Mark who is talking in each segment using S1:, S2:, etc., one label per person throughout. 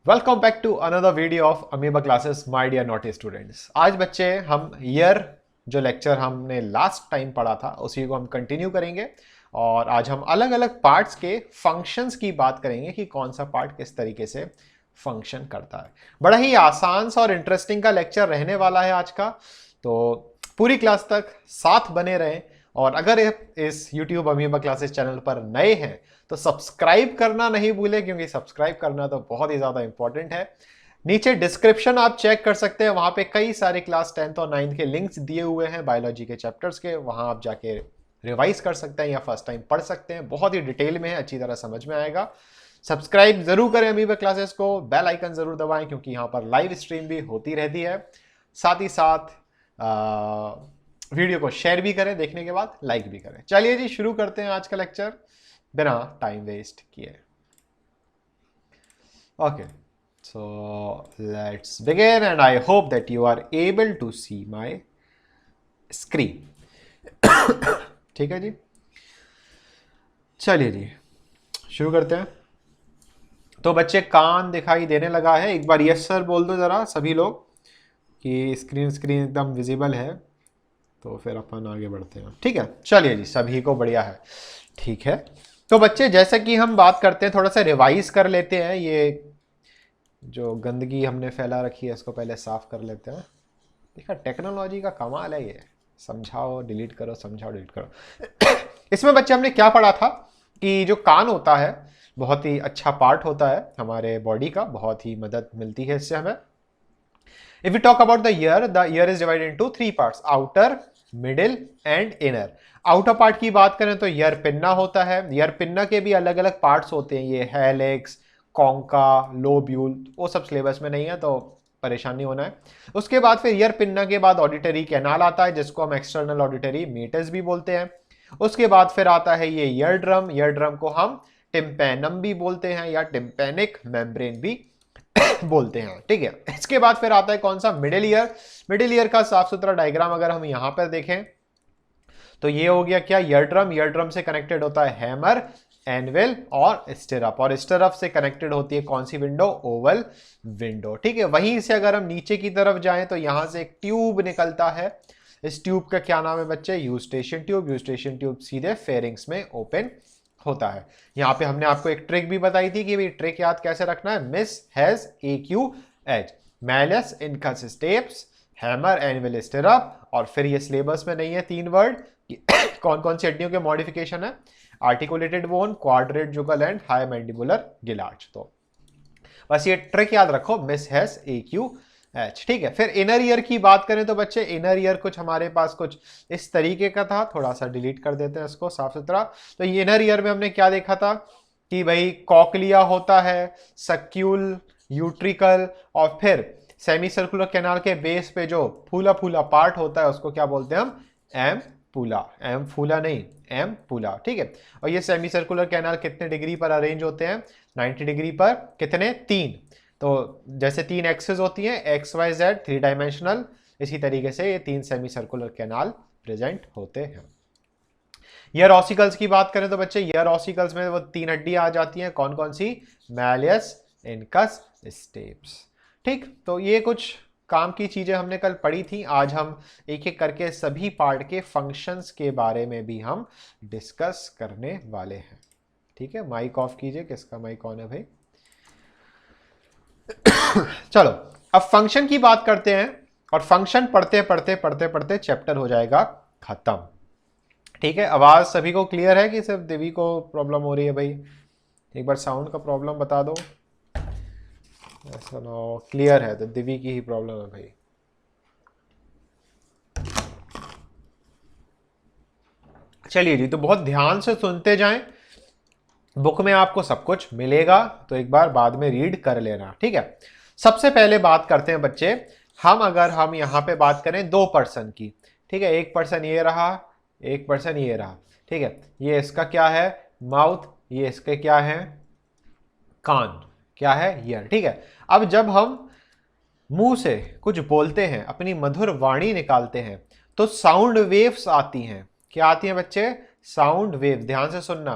S1: Welcome back to another video of Amoeba Classes my dear naughty students. आज बच्चे हम year जो lecture हमने लास्ट टाइम पढ़ा था उसी को हम कंटिन्यू करेंगे और आज हम अलग अलग पार्ट्स के फंक्शंस की बात करेंगे कि कौन सा पार्ट किस तरीके से फंक्शन करता है। बड़ा ही आसान सा और इंटरेस्टिंग का लेक्चर रहने वाला है आज का, तो पूरी क्लास तक साथ बने रहें। और अगर इस YouTube अमीबा क्लासेस चैनल पर नए हैं तो सब्सक्राइब करना नहीं भूलें, क्योंकि सब्सक्राइब करना तो बहुत ही ज्यादा इंपॉर्टेंट है। नीचे डिस्क्रिप्शन आप चेक कर सकते हैं, वहां पे कई सारे क्लास 10th और 9th के लिंक्स दिए हुए हैं बायोलॉजी के चैप्टर्स के, वहां आप जाके रिवाइज कर सकते हैं या फर्स्ट टाइम पढ़ सकते हैं। बहुत ही डिटेल में है, अच्छी तरह समझ में आएगा। सब्सक्राइब जरूर करें अमीबा क्लासेस को, बेल आइकन जरूर दबाएं क्योंकि यहाँ पर लाइव स्ट्रीम भी होती रहती है। साथ ही साथ वीडियो को शेयर भी करें, देखने के बाद लाइक भी करें। चलिए जी, शुरू करते हैं आज का लेक्चर बिना टाइम वेस्ट किए। Okay, so let's begin and I hope that you are able to see my screen. ठीक है जी, चलिए जी शुरू करते हैं। तो बच्चे कान दिखाई देने लगा है, एक बार यस सर बोल दो जरा सभी लोग कि स्क्रीन एकदम विजिबल है, तो फिर अपन आगे बढ़ते हैं। ठीक है, चलिए जी, सभी को बढ़िया है। ठीक है, तो बच्चे जैसे कि हम बात करते हैं, थोड़ा सा रिवाइज कर लेते हैं। ये जो गंदगी हमने फैला रखी है इसको पहले साफ कर लेते हैं। देखा, टेक्नोलॉजी का कमाल है ये, समझाओ डिलीट करो, समझाओ डिलीट करो। इसमें बच्चे हमने क्या पढ़ा था कि जो कान होता है बहुत ही अच्छा पार्ट होता है हमारे बॉडी का, बहुत ही मदद मिलती है इससे हमें। If we talk about the ear is divided into three parts: outer, middle and inner. Outer part की बात करें तो ईयर पिन्ना होता है। ईयर पिन्ना के भी अलग अलग पार्ट्स होते हैं, ये हेलिक्स, कॉन्का, लोब्यूल, वो सब सिलेबस में नहीं है तो परेशान नहीं होना है। उसके बाद फिर ईयर पिन्ना के बाद ऑडिटरी कैनाल आता है, जिसको हम एक्सटर्नल ऑडिटरी मीटर्स भी बोलते हैं। उसके बाद फिर आता है ये ईयर ड्रम। ईयर ड्रम को हम टिम्पैनम भी बोलते हैं या टिम्पैनिक मेम्ब्रेन भी बोलते हैं। ठीक है, इसके बाद फिर आता है कौन सा, मिडिल ईयर। मिडिल ईयर का साफ सुथरा डायग्राम अगर हम यहां पर देखें तो ये हो गया क्या, ईयर ड्रम। ईयर ड्रम से कनेक्टेड होता है हैमर, एनविल और स्टिरअप, और स्टिरअप से कनेक्टेड होती है कौन सी विंडो, ओवल विंडो। ठीक है, वहीं से अगर हम नीचे की तरफ जाएं तो यहां से एक ट्यूब निकलता है। इस ट्यूब का क्या नाम है बच्चे, यूस्टेशन ट्यूब। यूस्टेशन ट्यूब सीधे फेरिंग्स में ओपन होता है। यहां पे हमने आपको एक ट्रिक भी बताई थी कि भाई ट्रिक याद कैसे रखना है, miss has AQH, malleus incus steps, hammer anvil stirrup, और फिर ये सिलेबस में नहीं है तीन वर्ड कौन कौन सी हड्डियों के मॉडिफिकेशन है, articulated bone, quadrate jugal and hyomandibular gill arch. तो बस ये ट्रिक याद रखो, मिस हैज AQH। ठीक है, फिर इनर ईयर की बात करें तो बच्चे इनर ईयर कुछ हमारे पास कुछ इस तरीके का था, थोड़ा सा डिलीट कर देते हैं इसको साफ सुथरा। तो ये इनर ईयर में हमने क्या देखा था कि भाई कॉकलिया होता है, सक्यूल, यूट्रिकल, और फिर सेमी सर्कुलर कैनाल के बेस पे जो फूला फूला पार्ट होता है उसको क्या बोलते हैं हम, एम पूला। एम फूला नहीं, एम पूला। ठीक है, और ये सेमी सर्कुलर कैनाल कितने डिग्री पर अरेंज होते हैं, 90 डिग्री पर। कितने, 3। तो जैसे 3 एक्सेस होती हैं, एक्स वाई जेड 3 डायमेंशनल, इसी तरीके से ये 3 सेमी सर्कुलर कैनाल प्रेजेंट होते हैं। ईयर ऑसिकल्स की बात करें तो बच्चे ईयर ऑसिकल्स में वो 3 हड्डियां आ जाती हैं, कौन कौन सी, मैलियस, इनकस, स्टेप्स। ठीक, तो ये कुछ काम की चीजें हमने कल पढ़ी थी। आज हम एक एक करके सभी पार्ट के फंक्शंस के बारे में भी हम डिस्कस करने वाले हैं। ठीक है, माइक ऑफ कीजिए, किसका माइक ऑन है भाई। चलो अब फंक्शन की बात करते हैं, और फंक्शन पढ़ते पढ़ते पढ़ते पढ़ते चैप्टर हो जाएगा खत्म। ठीक है, आवाज सभी को क्लियर है कि सिर्फ देवी को प्रॉब्लम हो रही है भाई, एक बार साउंड का प्रॉब्लम बता दो। ऐसा ना हो, क्लियर है तो दिव्य की ही प्रॉब्लम है भाई। चलिए जी, तो बहुत ध्यान से सुनते जाएं, बुक में आपको सब कुछ मिलेगा, तो एक बार बाद में रीड कर लेना। ठीक है, सबसे पहले बात करते हैं बच्चे अगर हम यहां पे बात करें 2 पर्सन की। ठीक है, एक पर्सन ये रहा, एक पर्सन ये रहा। ठीक है, ये इसका क्या है, माउथ, ये इसके क्या है, कान, क्या है, ईयर। ठीक है, अब जब हम मुंह से कुछ बोलते हैं, अपनी मधुर वाणी निकालते हैं, तो साउंड वेव्स आती हैं। क्या आती हैं बच्चे, साउंड वेव, ध्यान से सुनना,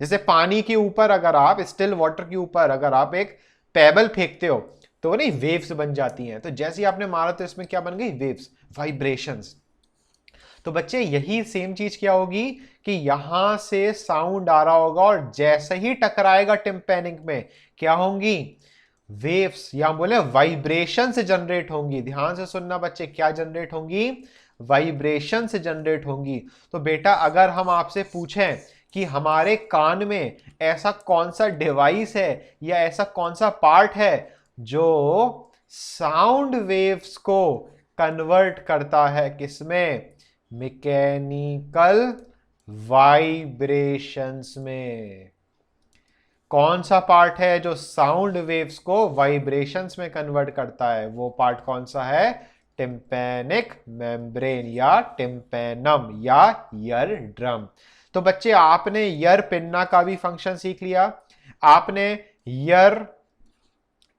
S1: जैसे पानी के ऊपर अगर आप, स्टिल वाटर के ऊपर अगर आप एक पेबल फेंकते हो तो वो नहीं वेव्स बन जाती हैं, तो जैसे ही आपने मारा तो इसमें क्या बन गई, वेव्स, वाइब्रेशंस। तो बच्चे यही सेम चीज क्या होगी कि यहां से साउंड आ रहा होगा और जैसे ही टकराएगा टिम्पैनिक में क्या होंगी, वेव्स या बोले वाइब्रेशन से जनरेट होंगी। ध्यान से सुनना बच्चे, क्या जनरेट होंगी, वाइब्रेशन से जनरेट होंगी। तो बेटा अगर हम आपसे पूछें कि हमारे कान में ऐसा कौन सा डिवाइस है या ऐसा कौन सा पार्ट है जो साउंड वेव्स को कन्वर्ट करता है, किसमें, मैकेनिकल वाइब्रेशंस में। कौन सा पार्ट है जो साउंड वेव्स को वाइब्रेशंस में कन्वर्ट करता है, वो पार्ट कौन सा है, टिम्पैनिक मेम्ब्रेन या टिम्पैनम या ईयर ड्रम। तो बच्चे आपने ईयर पिन्ना का भी फंक्शन सीख लिया, आपने ईयर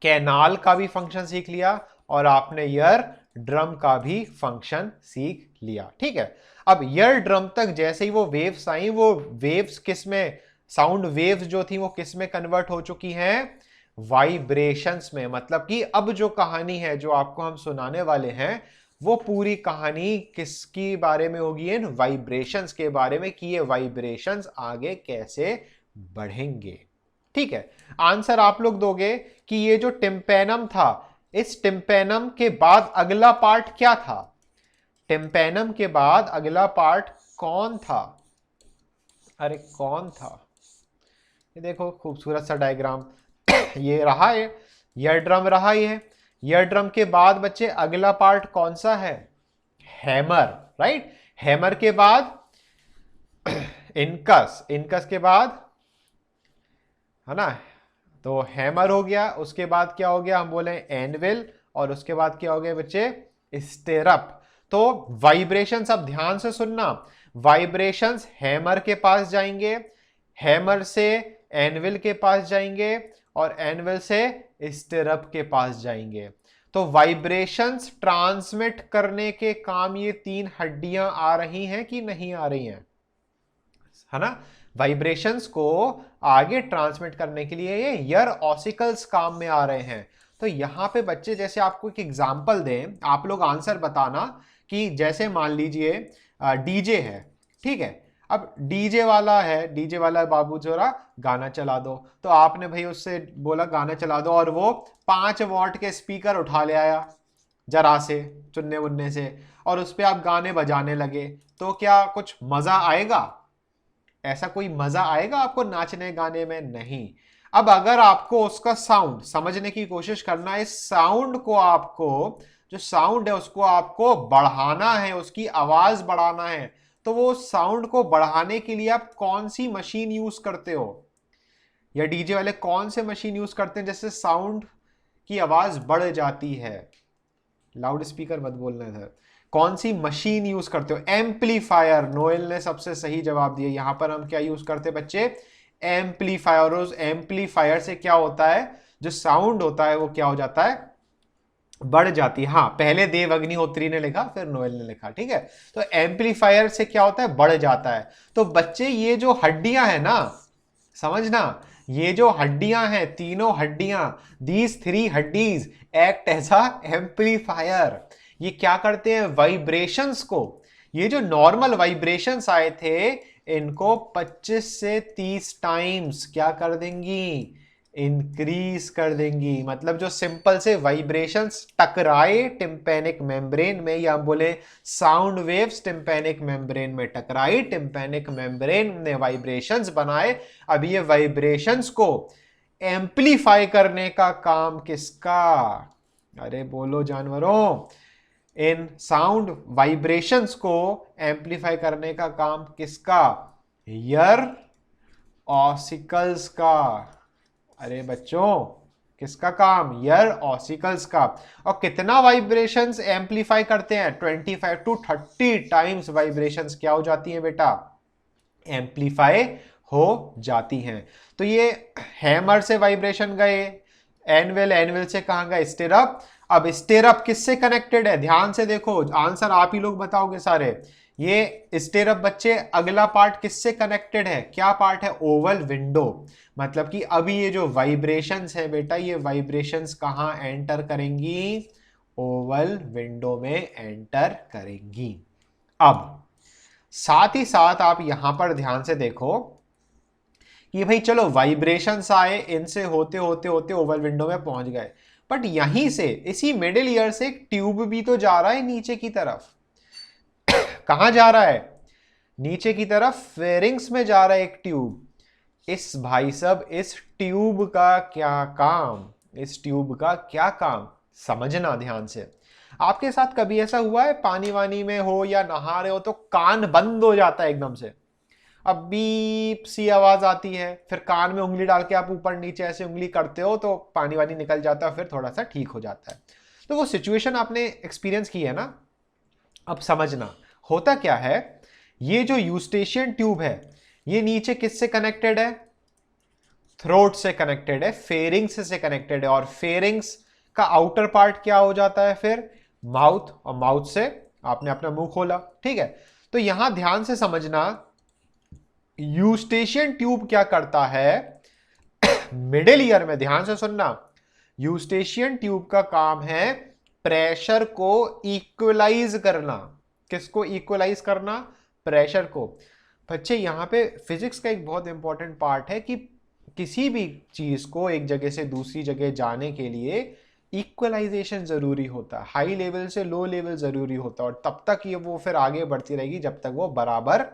S1: कैनाल का भी फंक्शन सीख लिया और आपने ईयर ड्रम का भी फंक्शन सीख लिया। ठीक है, अब ईयर ड्रम तक जैसे ही वो वेव्स आई, वो वेव्स किस में, साउंड वेव्स जो थी वो किस में कन्वर्ट हो चुकी हैं, वाइब्रेशंस में। मतलब कि अब जो कहानी है जो आपको हम सुनाने वाले हैं वो पूरी कहानी किसकी बारे में होगी, इन वाइब्रेशंस के बारे में, कि ये वाइब्रेशंस आगे कैसे बढ़ेंगे। ठीक है, आंसर आप लोग दोगे कि ये जो टिम्पैनम था, इस टिम्पैनम के बाद अगला पार्ट क्या था, टिम्पैनम के बाद अगला पार्ट कौन था, अरे कौन था, ये देखो खूबसूरत सा डायग्राम ये रहा है, ईयर ड्रम रहा ही है। ईयर ड्रम के बाद बच्चे अगला पार्ट कौन सा है, हैमर, राइट। हैमर के बाद इनकस, इनकस के बाद, है ना, तो हैमर हो गया, उसके बाद क्या हो गया, हम बोले एनविल, और उसके बाद क्या हो गया बच्चे, स्टेरअप। तो वाइब्रेशंस, अब ध्यान से सुनना, वाइब्रेशंस हैमर के पास जाएंगे, हैमर से एनविल के पास जाएंगे और एनविल से स्टेरअप के पास जाएंगे। तो वाइब्रेशंस ट्रांसमिट करने के काम ये तीन हड्डियां आ रही हैं कि नहीं आ रही हैं, है ना। वाइब्रेशंस को आगे ट्रांसमिट करने के लिए ये ईयर ऑसिकल्स काम में आ रहे हैं। तो यहां पे बच्चे जैसे आपको एक एग्जांपल दें, आप लोग आंसर बताना कि जैसे मान लीजिए डीजे है, ठीक है, अब डीजे वाला है, डीजे वाला बाबू जोरा गाना चला दो, तो आपने भाई उससे बोला गाना चला दो और वो 5 वॉट के स्पीकर उठा ले आया जरा से चुन्ने मुन्ने से और उस पर आप गाने बजाने लगे, तो क्या कुछ मजा आएगा, ऐसा कोई मजा आएगा आपको नाचने गाने में, नहीं। अब अगर आपको उसका साउंड समझने की कोशिश करना है, इस साउंड को आपको, जो साउंड है उसको आपको बढ़ाना है, उसकी आवाज बढ़ाना है, तो वो साउंड को बढ़ाने के लिए आप कौन सी मशीन यूज करते हो, या डीजे वाले कौन से मशीन यूज करते हैं जिससे साउंड की आवाज बढ़ जाती है, लाउड स्पीकर मत बोलना है, कौन सी मशीन यूज करते हो, एम्पलीफायर। नोएल ने सबसे सही जवाब दिया, यहां पर हम क्या यूज करते हैं बच्चे, एम्पलीफायर। उस एम्पलीफायर से क्या होता है, जो साउंड होता है वो क्या हो जाता है, बढ़ जाती है। हाँ, पहले देव अग्निहोत्री ने लिखा फिर नोएल ने लिखा, ठीक है। तो एम्पलीफायर से क्या होता है, बढ़ जाता है। तो बच्चे ये जो हड्डियां हैं ना, समझना, ये जो हड्डियां हैं, तीनों हड्डियां, दीज 3 हड्डीज एक्ट एज अ एम्पलीफायर। ये क्या करते हैं, वाइब्रेशंस को, ये जो नॉर्मल वाइब्रेशंस आए थे इनको 25 से 30 टाइम्स क्या कर देंगी, इंक्रीज कर देंगी। मतलब जो सिंपल से वाइब्रेशंस टकराए टिम्पैनिक मेम्ब्रेन में, या बोले साउंड वेव्स टिम्पैनिक मेम्ब्रेन में टकराई, टिम्पैनिक मेम्ब्रेन ने वाइब्रेशंस बनाए, अब ये वाइब्रेशंस को एम्पलीफाई करने का काम किसका, अरे बोलो जानवरों, इन साउंड वाइब्रेशंस को एम्पलीफाई करने का काम किसका, ईयर ऑसिकल्स का। अरे बच्चों किसका काम, ईयर ऑसिकल्स का। और कितना वाइब्रेशंस एम्पलीफाई करते हैं, 25 to 30 टाइम्स वाइब्रेशंस क्या हो जाती हैं बेटा, एम्पलीफाई हो जाती हैं। तो ये हैमर से वाइब्रेशन गए, एनविल, एनविल से कहां गए, स्टिरअप। अब स्टिरअप किससे कनेक्टेड है, ध्यान से देखो, आंसर आप ही लोग बताओगे सारे। ये स्टेरअप बच्चे अगला पार्ट किससे कनेक्टेड है, क्या पार्ट है, ओवल विंडो। मतलब कि अभी ये जो वाइब्रेशंस है बेटा, ये वाइब्रेशंस कहां एंटर करेंगी, ओवल विंडो में एंटर करेंगी। अब साथ ही साथ आप यहां पर ध्यान से देखो कि भाई चलो वाइब्रेशंस आए, इनसे होते होते होते ओवल विंडो में पहुंच गए, बट यहीं से इसी मिडिल ईयर से एक ट्यूब भी तो जा रहा है नीचे की तरफ। कहां जा रहा है, नीचे की तरफ फेरिंग्स में जा रहा है एक ट्यूब। इस भाई साहब इस ट्यूब का क्या काम, इस ट्यूब का क्या काम, समझना ध्यान से। आपके साथ कभी ऐसा हुआ है पानी वानी में हो या नहा रहे हो तो कान बंद हो जाता है एकदम से, अब बीप सी आवाज आती है, फिर कान में उंगली डाल के आप ऊपर नीचे ऐसे उंगली करते हो तो पानी वानी निकल जाता है, फिर थोड़ा सा ठीक हो जाता है। तो वो सिचुएशन आपने एक्सपीरियंस की है ना। अब समझना होता क्या है, ये जो यूस्टेशियन ट्यूब है ये नीचे किससे कनेक्टेड है, थ्रोट से कनेक्टेड है, फेरिंग्स से कनेक्टेड है, और फेरिंग्स का आउटर पार्ट क्या हो जाता है फिर, माउथ, और माउथ से आपने अपना मुंह खोला, ठीक है। तो यहां ध्यान से समझना, यूस्टेशियन ट्यूब क्या करता है मिडिल ईयर में, ध्यान से सुनना, यूस्टेशियन ट्यूब का काम है प्रेशर को इक्वलाइज करना। किसको इक्वलाइज करना, प्रेशर को। बच्चे यहां पे फिजिक्स का एक बहुत इंपॉर्टेंट पार्ट है कि किसी भी चीज को एक जगह से दूसरी जगह जाने के लिए इक्वलाइजेशन जरूरी होता है, हाई लेवल से लो लेवल जरूरी होता है, और तब तक ये वो फिर आगे बढ़ती रहेगी जब तक वो बराबर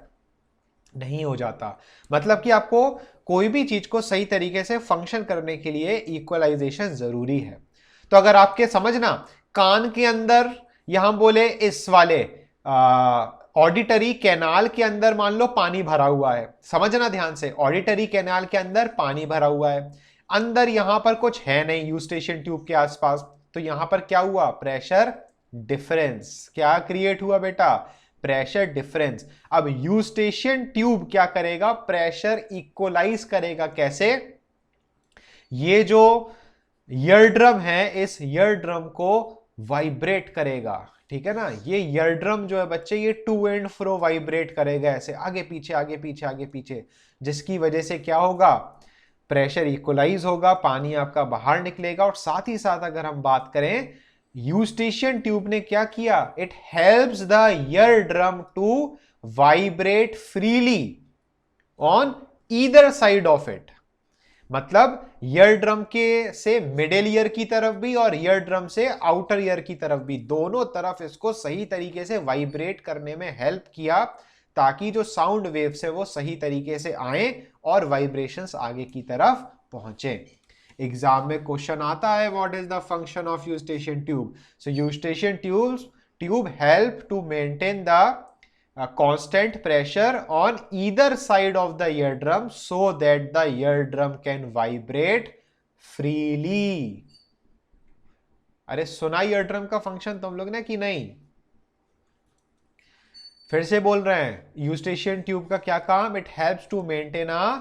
S1: नहीं हो जाता। मतलब कि आपको कोई भी चीज को सही तरीके से फंक्शन करने के लिए इक्वलाइजेशन जरूरी है। तो अगर आपके समझना कान के अंदर, यहां बोले इस वाले ऑडिटरी कैनाल के अंदर मान लो पानी भरा हुआ है, समझना ध्यान से, ऑडिटरी कैनाल के अंदर पानी भरा हुआ है, अंदर यहां पर कुछ है नहीं यूस्टेशियन ट्यूब के आसपास, तो यहां पर क्या हुआ, प्रेशर डिफरेंस, क्या क्रिएट हुआ बेटा, प्रेशर डिफरेंस। अब यूस्टेशियन ट्यूब क्या करेगा, प्रेशर इक्वलाइज करेगा, कैसे, ये जो ईयर ड्रम है इस ईयर ड्रम को वाइब्रेट करेगा, ठीक है ना, ये ईयर ड्रम जो है बच्चे ये टू एंड फ्रो वाइब्रेट करेगा, ऐसे आगे पीछे आगे पीछे आगे पीछे, जिसकी वजह से क्या होगा, प्रेशर इक्वलाइज होगा, पानी आपका बाहर निकलेगा। और साथ ही साथ अगर हम बात करें, यूस्टेशियन ट्यूब ने क्या किया, it helps the ear drum to vibrate freely on either side of it. मतलब ईयर ड्रम के से मिडिल ईयर की तरफ भी और ईयर ड्रम से आउटर ईयर की तरफ भी, दोनों तरफ इसको सही तरीके से वाइब्रेट करने में हेल्प किया, ताकि जो साउंड वेव्स है वो सही तरीके से आए और वाइब्रेशंस आगे की तरफ पहुंचे। एग्जाम में क्वेश्चन आता है, what is the function of Eustachian tube. So Eustachian tube help to maintain the constant pressure on either side of the eardrum so that the eardrum can vibrate freely। अरे सुना eardrum का function तुम लोग ने कि नहीं, फिर से बोल रहे हैं, यूस्टेशियन ट्यूब का क्या काम, it helps to maintain a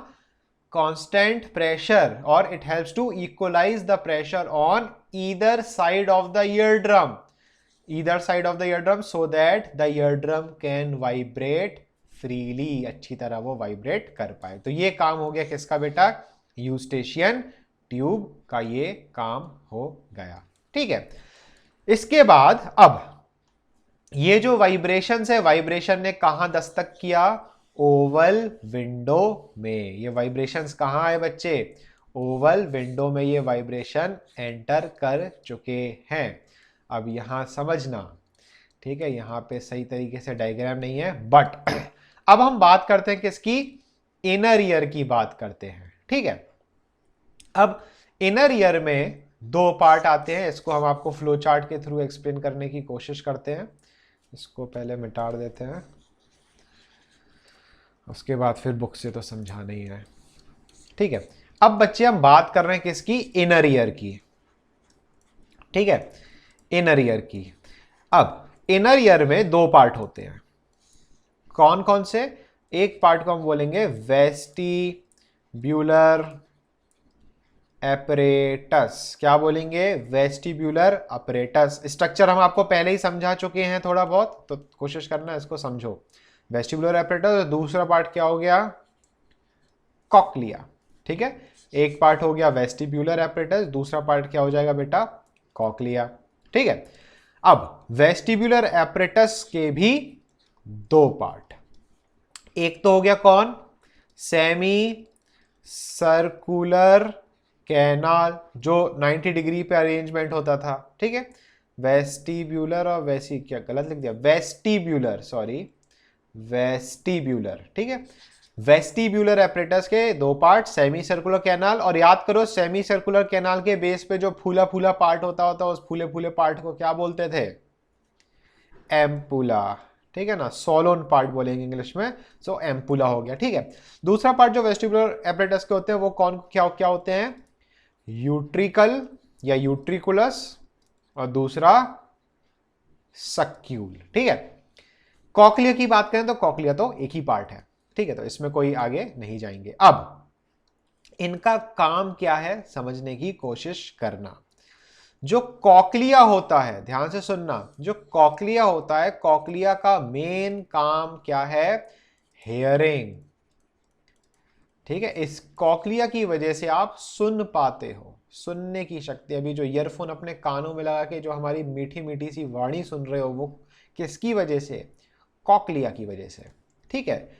S1: constant pressure और it helps to equalise the pressure on either side of the eardrum, either side of the eardrum so that the eardrum can vibrate freely, अच्छी तरह वो vibrate कर पाए। तो ये काम हो गया किसका बेटा, यूस्टेशियन ट्यूब का ये काम हो गया, ठीक है। इसके बाद अब ये जो वाइब्रेशंस है, वाइब्रेशन ने कहां दस्तक किया, ओवल विंडो में। ये वाइब्रेशंस कहां है बच्चे, ओवल विंडो में ये वाइब्रेशन एंटर कर चुके हैं। अब यहां समझना, ठीक है, यहां पे सही तरीके से डायग्राम नहीं है, बट अब हम बात करते हैं किसकी, इनर ईयर की बात करते हैं, ठीक है। अब इनर ईयर में दो पार्ट आते हैं, इसको हम आपको फ्लो चार्ट के थ्रू एक्सप्लेन करने की कोशिश करते हैं। इसको पहले मिटा देते हैं, उसके बाद फिर बुक से तो समझा नहीं है, ठीक है। अब बच्चे हम बात कर रहे हैं किसकी, इनर ईयर की, ठीक है, इनर ईयर की। अब इनर ईयर में दो पार्ट होते हैं, कौन कौन से, एक पार्ट को हम बोलेंगे वेस्टिब्यूलर एपरेटस, क्या बोलेंगे, वेस्टिब्यूलर अपरेटस। स्ट्रक्चर हम आपको पहले ही समझा चुके हैं थोड़ा बहुत, तो कोशिश करना इसको समझो। वेस्टिब्यूलर अपरेटस, दूसरा पार्ट क्या हो गया, कॉक्लिया। ठीक है, एक पार्ट हो गया वेस्टिब्यूलर अपरेटस, दूसरा पार्ट क्या हो जाएगा बेटा, कॉक्लिया। ठीक है, अब वेस्टिब्यूलर अपरेटस के भी दो पार्ट, एक तो हो गया कौन, सेमी सर्कुलर कैनाल, जो 90 डिग्री पे अरेंजमेंट होता था। ठीक है, वेस्टिब्यूलर और वैसी, क्या गलत लिख दिया, वेस्टिब्यूलर, सॉरी वेस्टिब्यूलर। ठीक है, वेस्टिब्यूलर एपरेटस के दो पार्ट, सेमी सर्कुलर कैनाल, और याद करो सेमी सर्कुलर कैनाल के बेस पे जो फूला फूला पार्ट होता उस फूले फूले पार्ट को क्या बोलते थे, एम्पुला। ठीक है ना, सोलोन पार्ट बोलेंगे इंग्लिश में, सो एम्पुला हो गया। ठीक है, दूसरा पार्ट जो वेस्टिबुलर एपरेटस के होते हैं वो कौन क्या क्या होते हैं, यूट्रिकल या यूट्रिकुलस, और दूसरा सक्यूल। ठीक है, कॉकलिया की बात करें तो कॉकलिया तो एक ही पार्ट है। ठीक है, तो इसमें कोई आगे नहीं जाएंगे। अब इनका काम क्या है समझने की कोशिश करना। जो कॉकलिया होता है, ध्यान से सुनना, जो कॉकलिया होता है, कॉकलिया का मेन काम क्या है, हेयरिंग। ठीक है, इस कॉकलिया की वजह से आप सुन पाते हो, सुनने की शक्ति। अभी जो ईयरफोन अपने कानों में लगा के जो हमारी मीठी मीठी सी वाणी सुन रहे हो, वो किसकी वजह से, कॉकलिया की वजह से। ठीक है,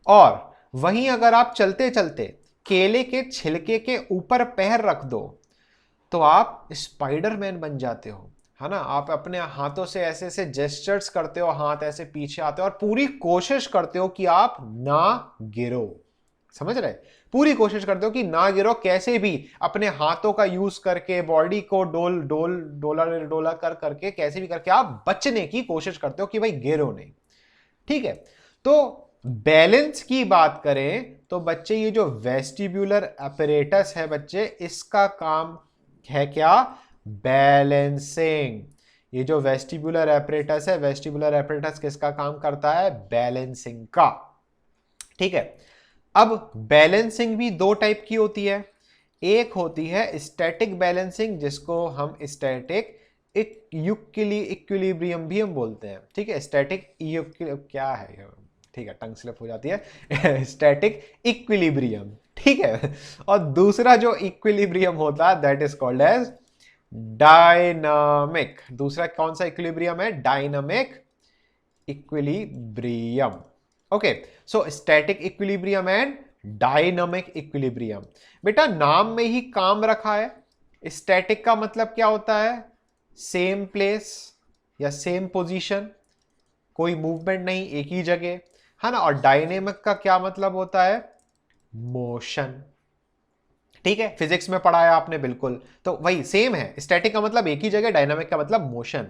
S1: और वहीं अगर आप चलते चलते केले के छिलके के ऊपर पैर रख दो तो आप स्पाइडरमैन बन जाते हो, है ना। आप अपने हाथों से ऐसे ऐसे जेस्चर्स करते हो, हाथ ऐसे पीछे आते हो और पूरी कोशिश करते हो कि आप ना गिरो। समझ रहे, पूरी कोशिश करते हो कि ना गिरो, कैसे भी अपने हाथों का यूज करके, बॉडी को डोल डोल डोला डोला कर करके, कैसे भी करके आप बचने की कोशिश करते हो कि भाई गिरो नहीं। ठीक है, तो बैलेंस की बात करें तो बच्चे ये जो वेस्टिब्यूलर अपरेटस है बच्चे, इसका काम है क्या, बैलेंसिंग। ये जो वेस्टिब्यूलर अपरेटस है, वेस्टिब्यूलर अपरेटस किसका काम करता है, बैलेंसिंग का। ठीक है, अब बैलेंसिंग भी दो टाइप की होती है। एक होती है स्टैटिक बैलेंसिंग, जिसको हम स्टैटिक इक्विलिब्रियम भी हम बोलते हैं। ठीक है, स्टैटिक क्या है, ठीक है टंग स्लिप हो जाती है स्टैटिक इक्विलिब्रियम। ठीक है, और दूसरा जो इक्विलिब्रियम होता है that is called as dynamic. दूसरा कौन सा इक्विलिब्रियम है, dynamic equilibrium. Okay, so static equilibrium and dynamic equilibrium. बेटा नाम में ही काम रखा है। स्टैटिक का मतलब क्या होता है, सेम प्लेस या सेम पोजीशन, कोई मूवमेंट नहीं, एक ही जगह, है ना। और डायनेमिक का क्या मतलब होता है, मोशन। ठीक है, फिजिक्स में पढ़ाया आपने बिल्कुल, तो वही सेम है। स्टैटिक का मतलब एक ही जगह, डायनामिक का मतलब मोशन।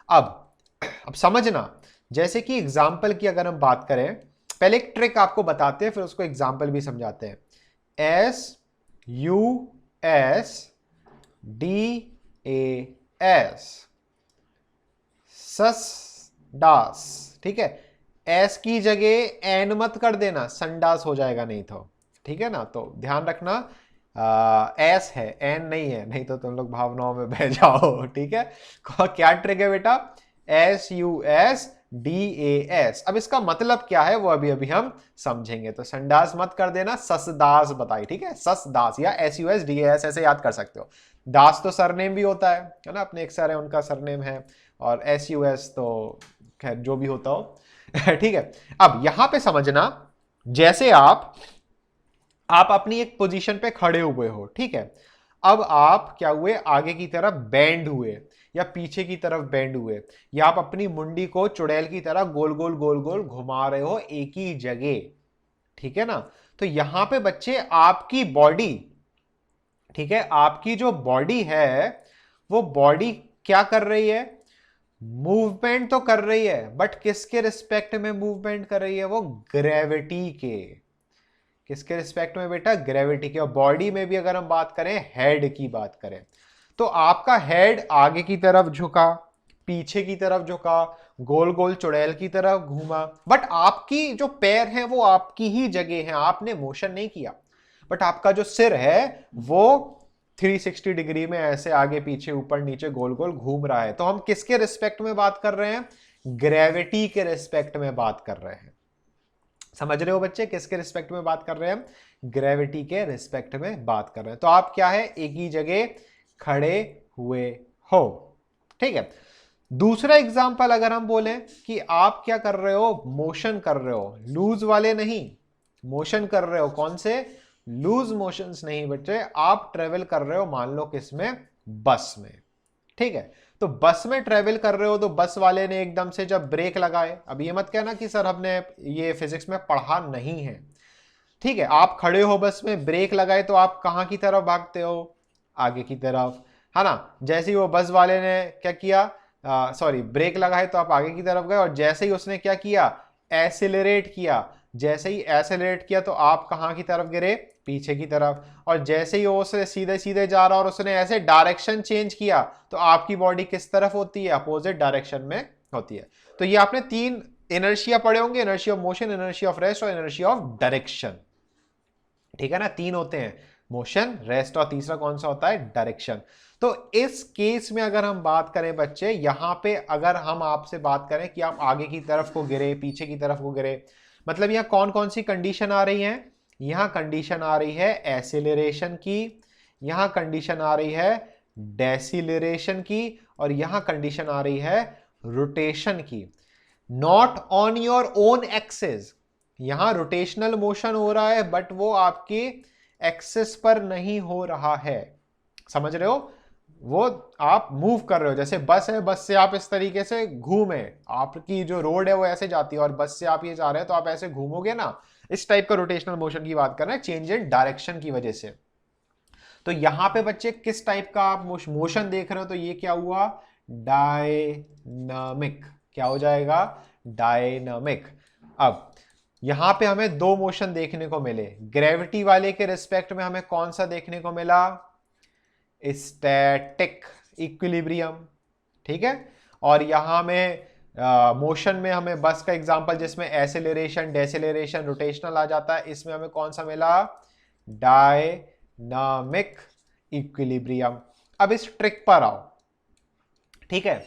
S1: अब समझना, जैसे कि एग्जाम्पल की अगर हम बात करें, पहले एक ट्रिक आपको बताते हैं फिर उसको एग्जाम्पल भी समझाते हैं। SUSDAS, सस डास। ठीक है, एस की जगह एन मत कर देना, संडास हो जाएगा नहीं तो। ठीक है ना, तो ध्यान रखना, एस है एन नहीं है, नहीं तो तुम लोग भावनाओं में बह जाओ। ठीक है, क्या ट्रिक है बेटा, SUSDAS। अब इसका मतलब क्या है वो अभी अभी हम समझेंगे, तो संडास मत कर देना, ससदास बताई। ठीक है, ससदास या SUSDAS ऐसे याद कर सकते हो। दास तो सरनेम भी होता है ना, अपने एक सर है उनका सरनेम है, और SUS तो खैर जो भी होता हो ठीक है, अब यहां पे समझना, जैसे आप अपनी एक पोजीशन पे खड़े हुए हो। ठीक है, अब आप क्या हुए, आगे की तरफ बेंड हुए या पीछे की तरफ बेंड हुए, या आप अपनी मुंडी को चुड़ैल की तरह गोल गोल गोल गोल घुमा रहे हो एक ही जगह। ठीक है ना, तो यहां पे बच्चे आपकी बॉडी, ठीक है, आपकी जो बॉडी है वो बॉडी क्या कर रही है, मूवमेंट तो कर रही है, बट किसके रिस्पेक्ट में मूवमेंट कर रही है, वो ग्रेविटी के। किसके रिस्पेक्ट में बेटा, ग्रेविटी के। और बॉडी में भी अगर हम बात करें, हेड की बात करें, तो आपका हेड आगे की तरफ झुका, पीछे की तरफ झुका, गोल गोल चुड़ैल की तरफ घूमा, बट आपकी जो पैर हैं वो आपकी ही जगह है, आपने मोशन नहीं किया। बट आपका जो सिर है वो 360 डिग्री में ऐसे आगे पीछे ऊपर नीचे गोल गोल घूम रहा है। तो हम किसके रिस्पेक्ट में बात कर रहे हैं? ग्रेविटी के रिस्पेक्ट में बात कर रहे हैं। समझ रहे हो बच्चे, किसके रिस्पेक्ट में बात कर रहे हैं? ग्रेविटी के रिस्पेक्ट में बात कर रहे हैं। तो आप क्या है, एक ही जगह खड़े हुए हो। ठीक है। दूसरा एग्जांपल अगर हम बोलें कि आप क्या कर रहे हो, मोशन कर रहे हो, लूज वाले नहीं, मोशन कर रहे हो। कौन से? लूज मोशंस नहीं बच्चे, आप ट्रेवल कर रहे हो, मान लो किसमें? बस में। ठीक है। तो बस में ट्रेवल कर रहे हो, तो बस वाले ने एकदम से जब ब्रेक लगाए, अब ये मत कहना कि सर हमने ये फिजिक्स में पढ़ा नहीं है। ठीक है, आप खड़े हो बस में, ब्रेक लगाए, तो आप कहां की तरफ भागते हो? आगे की तरफ, है ना। जैसे ही वो बस वाले ने क्या किया, सॉरी ब्रेक लगाए, तो आप आगे की तरफ गए, और जैसे ही उसने क्या किया, एसिलरेट किया, जैसे ही एसिलरेट किया तो आप कहां की तरफ गिरे? पीछे की तरफ। और जैसे ही वो उसने सीधे सीधे जा रहा और उसने ऐसे डायरेक्शन चेंज किया, तो आपकी बॉडी किस तरफ होती है? अपोजिट डायरेक्शन में होती है। तो ये आपने 3 इनर्शिया पढ़े होंगे, inertia of motion, inertia of rest और इनर्शिया ऑफ डायरेक्शन। ठीक है ना, 3 होते हैं, मोशन, रेस्ट और तीसरा कौन सा होता है? डायरेक्शन। तो इस केस में अगर हम बात करें बच्चे, यहां पे अगर हम आपसे बात करें कि आप आगे की तरफ को गिरे, पीछे की तरफ को गिरे, मतलब यहां कौन कौन सी कंडीशन आ रही है? यहां कंडीशन आ रही है एसिलरेशन की, यहां कंडीशन आ रही है डेसिलरेशन की, और यहां कंडीशन आ रही है रोटेशन की। Not on your own axis, यहां रोटेशनल मोशन हो रहा है, बट वो आपकी एक्सिस पर नहीं हो रहा है। समझ रहे हो? वो आप मूव कर रहे हो, जैसे बस है, बस से आप इस तरीके से घूमे, आपकी जो रोड है वो ऐसे जाती है, और बस से आप ये जा रहे हैं तो आप ऐसे घूमोगे ना। इस टाइप का रोटेशनल मोशन की बात कर रहे हैं, चेंज इन डायरेक्शन की वजह से। तो यहां पे बच्चे किस टाइप का आप मोशन देख रहे हो? तो ये क्या हुआ? डायनामिक। क्या हो जाएगा? डायनामिक। अब यहां पे हमें 2 मोशन देखने को मिले। ग्रेविटी वाले के रिस्पेक्ट में हमें कौन सा देखने को मिला? Static equilibrium. ठीक है। और यहां में मोशन में हमें बस का एग्जांपल जिसमें एसिलरेशन, डेसिलरेशन, रोटेशनल आ जाता है, इसमें हमें कौन सा मिला? Dynamic equilibrium. अब इस ट्रिक पर आओ। ठीक है।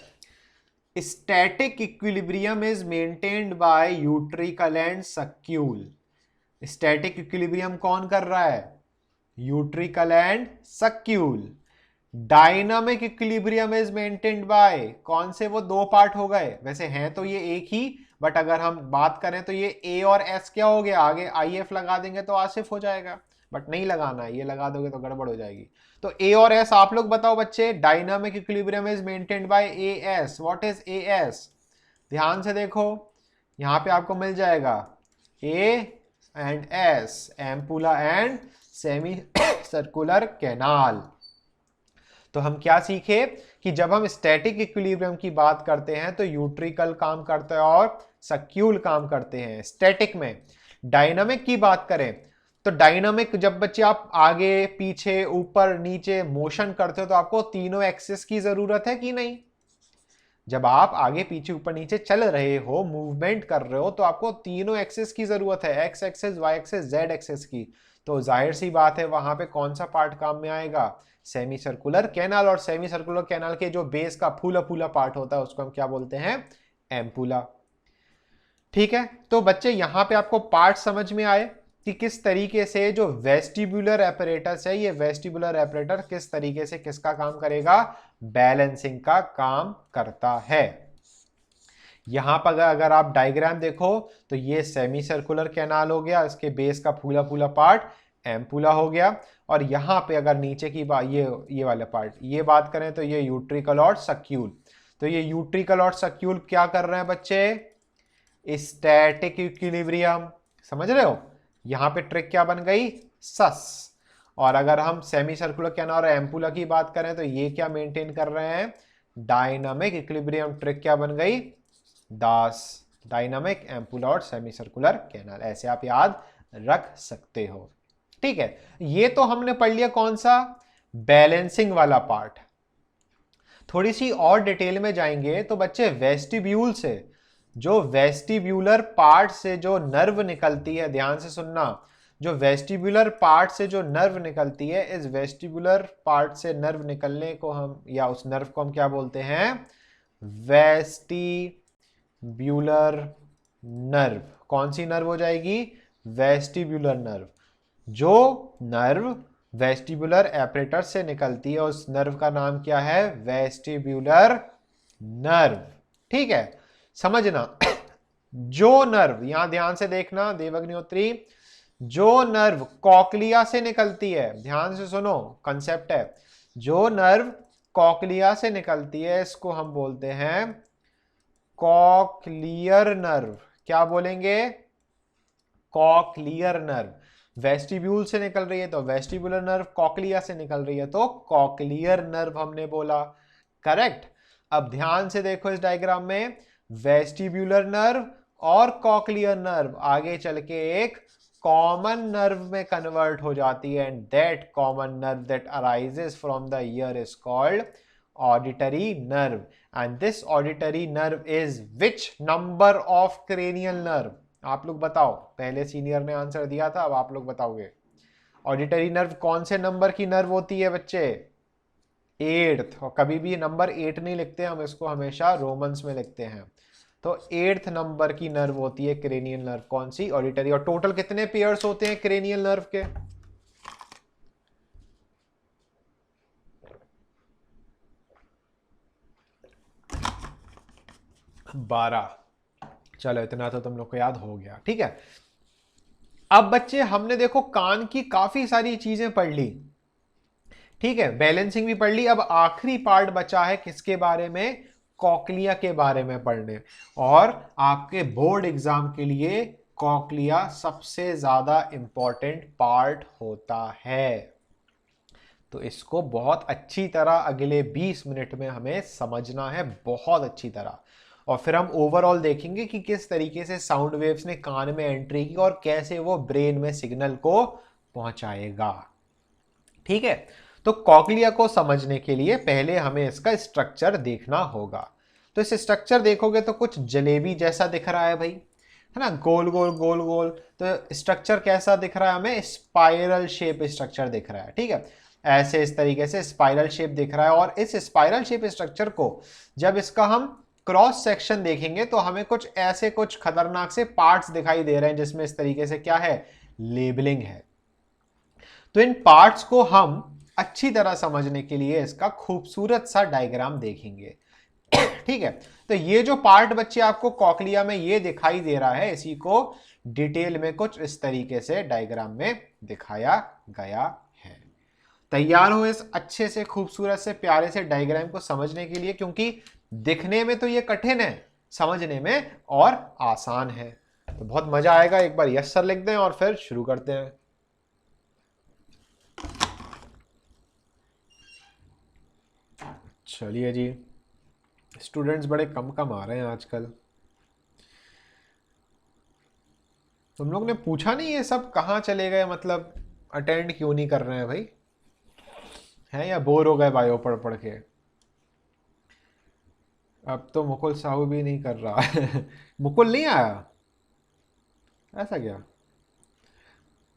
S1: Static equilibrium is maintained by utricle and saccule. Static equilibrium कौन कर रहा है? Utricle and saccule. Dynamic equilibrium is maintained by, कौन से? वो 2 पार्ट हो गए, वैसे हैं तो ये एक ही, बट अगर हम बात करें तो ये ए और एस क्या हो गया, आगे आई एफ लगा देंगे तो आसिफ हो जाएगा, बट नहीं लगाना है, ये लगा दोगे तो गड़बड़ हो जाएगी। तो ए और एस आप लोग बताओ बच्चे। Dynamic equilibrium is maintained bye A S. What is A S? ध्यान से देखो, यहां पे आपको मिल जाएगा A and S, ampulla and semi circular canal. तो हम क्या सीखे कि जब हम स्टैटिक इक्विलिब्रियम की बात करते हैं तो यूट्रिकल काम करता है और सक्यूल काम करते हैं स्टैटिक में। डायनामिक की बात करें तो डायनामिक जब बच्चे आप आगे पीछे ऊपर नीचे मोशन करते हो तो आपको तीनों एक्सिस की जरूरत है कि नहीं? जब आप आगे पीछे ऊपर नीचे चल रहे हो, मूवमेंट कर रहे हो, तो आपको तीनों एक्सिस की जरूरत है, X axis, Y axis, Z axis की। तो जाहिर सी बात है वहां पे कौन सा पार्ट काम में आएगा? Semi circular canal. और सेमी सर्कुलर कैनाल के जो बेस का फूला फूला पार्ट होता है उसको हम क्या बोलते हैं? एम्पुला। ठीक है। तो बच्चे यहां पे आपको पार्ट समझ में आए कि किस तरीके से जो वेस्टिबुलर एपरेटस है, ये वेस्टिबुलर एपरेटर किस तरीके से किसका काम करेगा? बैलेंसिंग का काम करता है। यहां पर अगर आप डायग्राम देखो तो ये सेमी सर्कुलर कैनाल हो गया, इसके बेस का फूला फूला पार्ट एम्पुला हो गया। और यहां पे अगर नीचे की बात, ये वाला पार्ट, ये बात करें तो ये यूट्रिकल और सक्यूल। तो ये यूट्रिकल और सक्यूल क्या कर रहे हैं बच्चे? Static equilibrium. समझ रहे हो? यहां पे ट्रिक क्या बन गई? सस। और अगर हम सेमी सर्कुलर कैनाल और एम्पुला की बात करें तो ये क्या मेंटेन कर रहे हैं? Dynamic equilibrium. ट्रिक क्या बन गई? दास। डायनामिक, एम्पुला और सेमी सर्कुलर कैनाल, ऐसे आप याद रख सकते हो। ठीक है। ये तो हमने पढ़ लिया कौन सा? बैलेंसिंग वाला पार्ट। थोड़ी सी और डिटेल में जाएंगे तो बच्चे वेस्टिब्यूल से, जो वेस्टिब्यूलर पार्ट से जो नर्व निकलती है, ध्यान से सुनना, जो वेस्टिबुलर पार्ट से जो नर्व निकलती है, इस वेस्टिबुलर पार्ट से नर्व निकलने को हम, या उस नर्व को हम क्या बोलते हैं? Vestibular nerve. कौन सी नर्व हो जाएगी? Vestibular nerve. जो नर्व वेस्टिबुलर एपरेटस से निकलती है उस नर्व का नाम क्या है? Vestibular nerve. ठीक है, समझना। जो नर्व, यहां ध्यान से देखना देवअग्निहोत्री, जो नर्व कॉकलिया से निकलती है, ध्यान से सुनो, कंसेप्ट है, जो नर्व कॉकलिया से निकलती है इसको हम बोलते हैं कॉकलियर नर्व। क्या बोलेंगे? Cochlear nerve. वेस्टिब्यूल से निकल रही है तो वेस्टिबुलर नर्व, कॉकलिया से निकल रही है तो कॉकलियर नर्व हमने बोला। करेक्ट। अब ध्यान से देखो इस डायग्राम में, वेस्टिब्यूलर नर्व और कॉकलियर नर्व आगे चल के एक कॉमन नर्व में कन्वर्ट हो जाती है, and that common nerve that arises from the year is called auditory nerve, and this auditory nerve is which number of cranial nerve? आप लोग बताओ, पहले सीनियर ने आंसर दिया था, अब आप लोग बताओगे। ऑडिटरी नर्व कौन से नंबर की नर्व होती है बच्चे? 8th। और कभी भी नंबर 8 नहीं लिखते हम, इसको हमेशा रोमन्स में लिखते हैं। तो 8th नंबर की नर्व होती है क्रेनियल नर्व। कौन सी? ऑडिटरी। और टोटल कितने पेयर्स होते हैं क्रेनियल नर्व के? 12। चलो इतना तो तुम लोग को याद हो गया। ठीक है, अब बच्चे हमने देखो कान की काफी सारी चीजें पढ़ ली। ठीक है, बैलेंसिंग भी पढ़ ली। अब आखिरी पार्ट बचा है किसके बारे में? कॉकलिया के बारे में पढ़ने। और आपके बोर्ड एग्जाम के लिए कॉकलिया सबसे ज्यादा इंपॉर्टेंट पार्ट होता है। तो इसको बहुत अच्छी तरह अगले 20 मिनट में हमें समझना है, बहुत अच्छी तरह। और फिर हम ओवरऑल देखेंगे कि किस तरीके से साउंड वेव्स ने कान में एंट्री की और कैसे वो ब्रेन में सिग्नल को पहुंचाएगा। ठीक है, तो कॉकलिया को समझने के लिए पहले हमें इसका स्ट्रक्चर देखना होगा। तो इस स्ट्रक्चर देखोगे तो कुछ जलेबी जैसा दिख रहा है भाई, है ना, गोल गोल गोल गोल। तो स्ट्रक्चर कैसा दिख रहा है हमें? स्पाइरल शेप स्ट्रक्चर दिख रहा है। ठीक है, ऐसे इस तरीके से स्पाइरल शेप दिख रहा है। और इस स्पाइरल शेप स्ट्रक्चर को जब इसका हम क्रॉस सेक्शन देखेंगे तो हमें कुछ ऐसे कुछ खतरनाक से पार्ट्स दिखाई दे रहे हैं, जिसमें इस तरीके से क्या है? लेबलिंग है। तो इन पार्ट्स को हम अच्छी तरह समझने के लिए इसका खूबसूरत सा डायग्राम देखेंगे। ठीक है, तो ये जो पार्ट बच्चे आपको कॉकलिया में ये दिखाई दे रहा है, इसी को डिटेल में कुछ इस तरीके से डायग्राम में दिखाया गया है। तैयार हो इस अच्छे से खूबसूरत से प्यारे से डायग्राम को समझने के लिए, क्योंकि दिखने में तो ये कठिन है, समझने में और आसान है। तो बहुत मजा आएगा। एक बार यस सर लिख दें और फिर शुरू करते हैं। चलिए जी, स्टूडेंट्स बड़े कम कम आ रहे हैं आजकल। तुम लोग ने पूछा नहीं ये सब कहाँ चले गए, मतलब अटेंड क्यों नहीं कर रहे हैं भाई? हैं या बोर हो गए बायो पढ़ पढ़ के? अब तो मुकुल साहू भी नहीं कर रहा है। मुकुल नहीं आया? ऐसा क्या?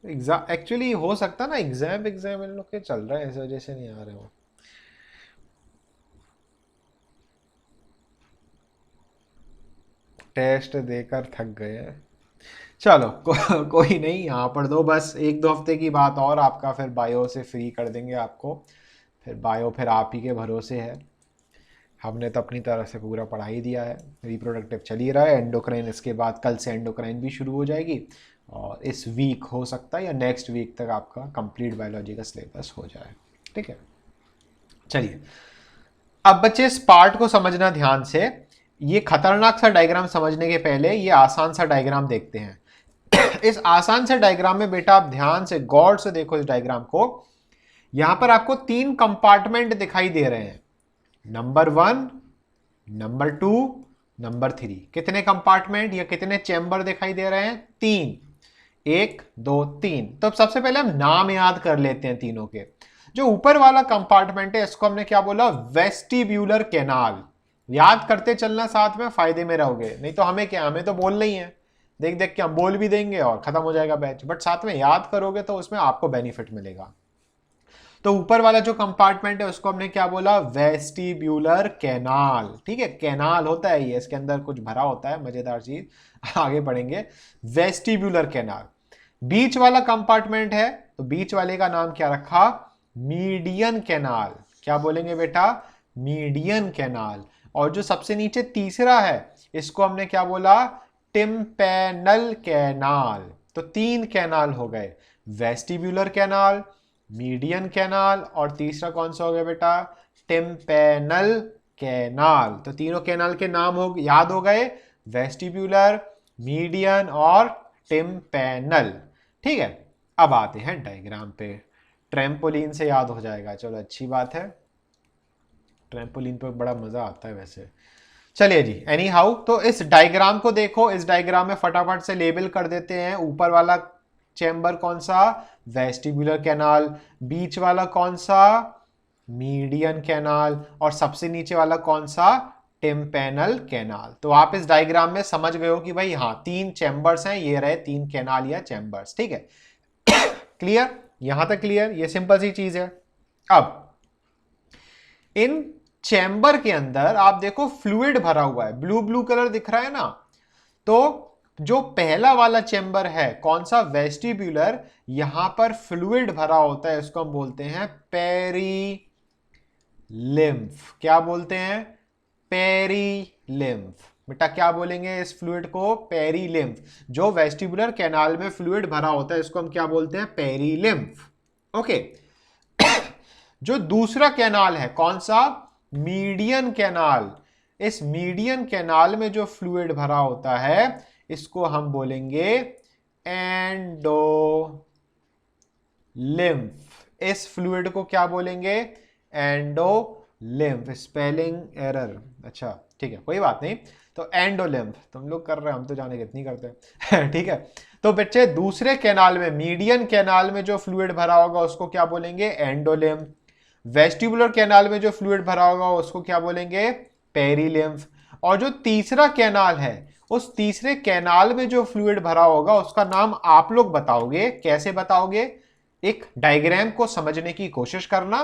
S1: एग्जाम एक्चुअली हो सकता ना, एग्जाम इन लोग के चल रहे हैं, इस वजह से नहीं आ रहे हो। टेस्ट देकर थक गए हैं। चलो कोई नहीं, यहाँ पढ़ दो। बस 1-2 हफ्ते की बात और, आपका फिर बायो से फ्री कर देंगे आपको। फिर बायो फिर आप ही के भरोसे है। हमने तो अपनी तरह से पूरा पढ़ा ही दिया है। रिप्रोडक्टिव चल ही रहा है, एंडोक्राइन इसके बाद कल से एंडोक्राइन भी शुरू हो जाएगी। और इस वीक हो सकता है या नेक्स्ट वीक तक आपका कंप्लीट बायोलॉजी का सिलेबस हो जाए। ठीक है, चलिए अब बच्चे इस पार्ट को समझना ध्यान से। ये खतरनाक सा डायग्राम समझने के पहले ये आसान सा डायग्राम देखते हैं। इस आसान से डायग्राम में बेटा आप ध्यान से गौर से देखो इस डायग्राम को। यहां पर आपको 3 कंपार्टमेंट दिखाई दे रहे हैं, नंबर 1, नंबर 2, नंबर 3। कितने कंपार्टमेंट या कितने चैम्बर दिखाई दे रहे हैं? 3। 1 2 3। तो अब सबसे पहले हम नाम याद कर लेते हैं तीनों के। जो ऊपर वाला कंपार्टमेंट है इसको हमने क्या बोला? Vestibular canal. याद करते चलना, साथ में फायदे में रहोगे, नहीं तो हमें क्या, हमें तो बोलना ही है। देख देख के हम बोल भी देंगे और खत्म हो जाएगा बैच, बट साथ में याद करोगे तो उसमें आपको बेनिफिट मिलेगा। तो ऊपर वाला जो कंपार्टमेंट है उसको हमने क्या बोला, वेस्टिब्यूलर कैनाल। ठीक है, कैनाल होता है ये, इसके अंदर कुछ भरा होता है, मजेदार चीज, आगे पढ़ेंगे। Vestibular canal. बीच वाला कंपार्टमेंट है तो बीच वाले का नाम क्या रखा, मीडियन कैनाल। क्या बोलेंगे बेटा, मीडियन कैनाल। और जो सबसे नीचे तीसरा है इसको हमने क्या बोला, टिम्पेनल कैनाल। तो 3 कैनाल हो गए, वेस्टिब्यूलर कैनाल, मीडियन कैनाल और तीसरा कौन सा हो गया बेटा, टिम्पेनल कैनाल। तो तीनों कैनाल के नाम हो याद हो गए, वेस्टिब्यूलर, मीडियन और टिम्पेनल। ठीक है, अब आते हैं डायग्राम पे। ट्रैम्पोलिन से याद हो जाएगा, चलो अच्छी बात है, ट्रैम्पोलिन पे बड़ा मजा आता है वैसे। चलिए जी, एनी हाउ, तो इस डायग्राम को देखो, इस डायग्राम में फटाफट से लेबल कर देते हैं। ऊपर वाला चैम्बर कौन सा, वेस्टिब्यूलर कैनाल, बीच वाला कौन सा, मीडियन कैनाल, और सबसे नीचे वाला कौन सा, टिम्पेनल कैनाल। तो आप इस डायग्राम में समझ गए हो कि भाई हाँ 3 चैम्बर्स हैं, ये रहे 3 कैनाल या चैम्बर्स। ठीक है, क्लियर, यहां तक क्लियर, ये सिंपल सी चीज है। अब इन चैम्बर के अंदर आप देखो फ्लूइड भरा हुआ है, ब्लू ब्लू कलर दिख रहा है ना। तो जो पहला वाला चैम्बर है कौन सा, वेस्टिब्यूलर, यहां पर फ्लूइड भरा होता है, इसको हम बोलते हैं पेरी लिम्फ। क्या बोलते हैं, पेरी लिम्फ। बेटा क्या बोलेंगे इस फ्लूइड को, पेरी लिम्फ। जो वेस्टिब्यूलर कैनाल में फ्लूइड भरा होता है इसको हम क्या बोलते हैं, पेरी लिम्फ। ओके। जो दूसरा कैनाल है कौन सा, मीडियन कैनाल। इस मीडियन कैनाल में जो फ्लूइड भरा होता है इसको हम बोलेंगे एंडो लिम्फ। इस फ्लूइड को क्या बोलेंगे, एंडो लिम्फ। स्पेलिंग एरर, अच्छा ठीक है कोई बात नहीं। तो एंडो लिम्फ तुम लोग कर रहे हैं, हम तो जाने कितनी करते हैं ठीक है। तो बच्चे दूसरे कैनाल में, मीडियन कैनाल में जो फ्लूइड भरा होगा उसको क्या बोलेंगे, एंडो लिम्फ। वेस्टिबुलर कैनाल में जो फ्लूइड भरा होगा उसको क्या बोलेंगे, पेरी लिम्फ। और जो तीसरा कैनाल है उस तीसरे कैनाल में जो फ्लूइड भरा होगा उसका नाम आप लोग बताओगे। कैसे बताओगे, एक डायग्राम को समझने की कोशिश करना,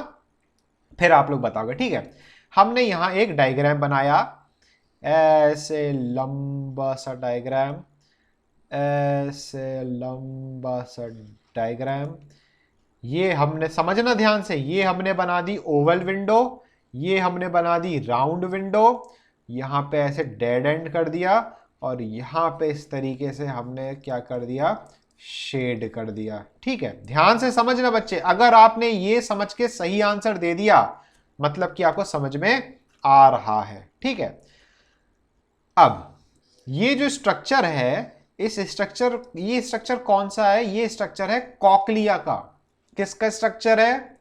S1: फिर आप लोग बताओगे। ठीक है, हमने यहां एक डायग्राम बनाया, ऐसे लंबा सा डायग्राम, ऐसे लंबा सा डायग्राम। ये हमने समझना ध्यान से, ये हमने बना दी ओवल विंडो, ये हमने बना दी राउंड विंडो, यहां पे ऐसे डेड एंड कर दिया, और यहां पे इस तरीके से हमने क्या कर दिया, शेड कर दिया। ठीक है, ध्यान से समझना बच्चे, अगर आपने ये समझ के सही आंसर दे दिया मतलब कि आपको समझ में आ रहा है। ठीक है, अब ये जो स्ट्रक्चर है, इस स्ट्रक्चर, ये स्ट्रक्चर कौन सा है, ये स्ट्रक्चर है कॉकलिया का। किसका स्ट्रक्चर है,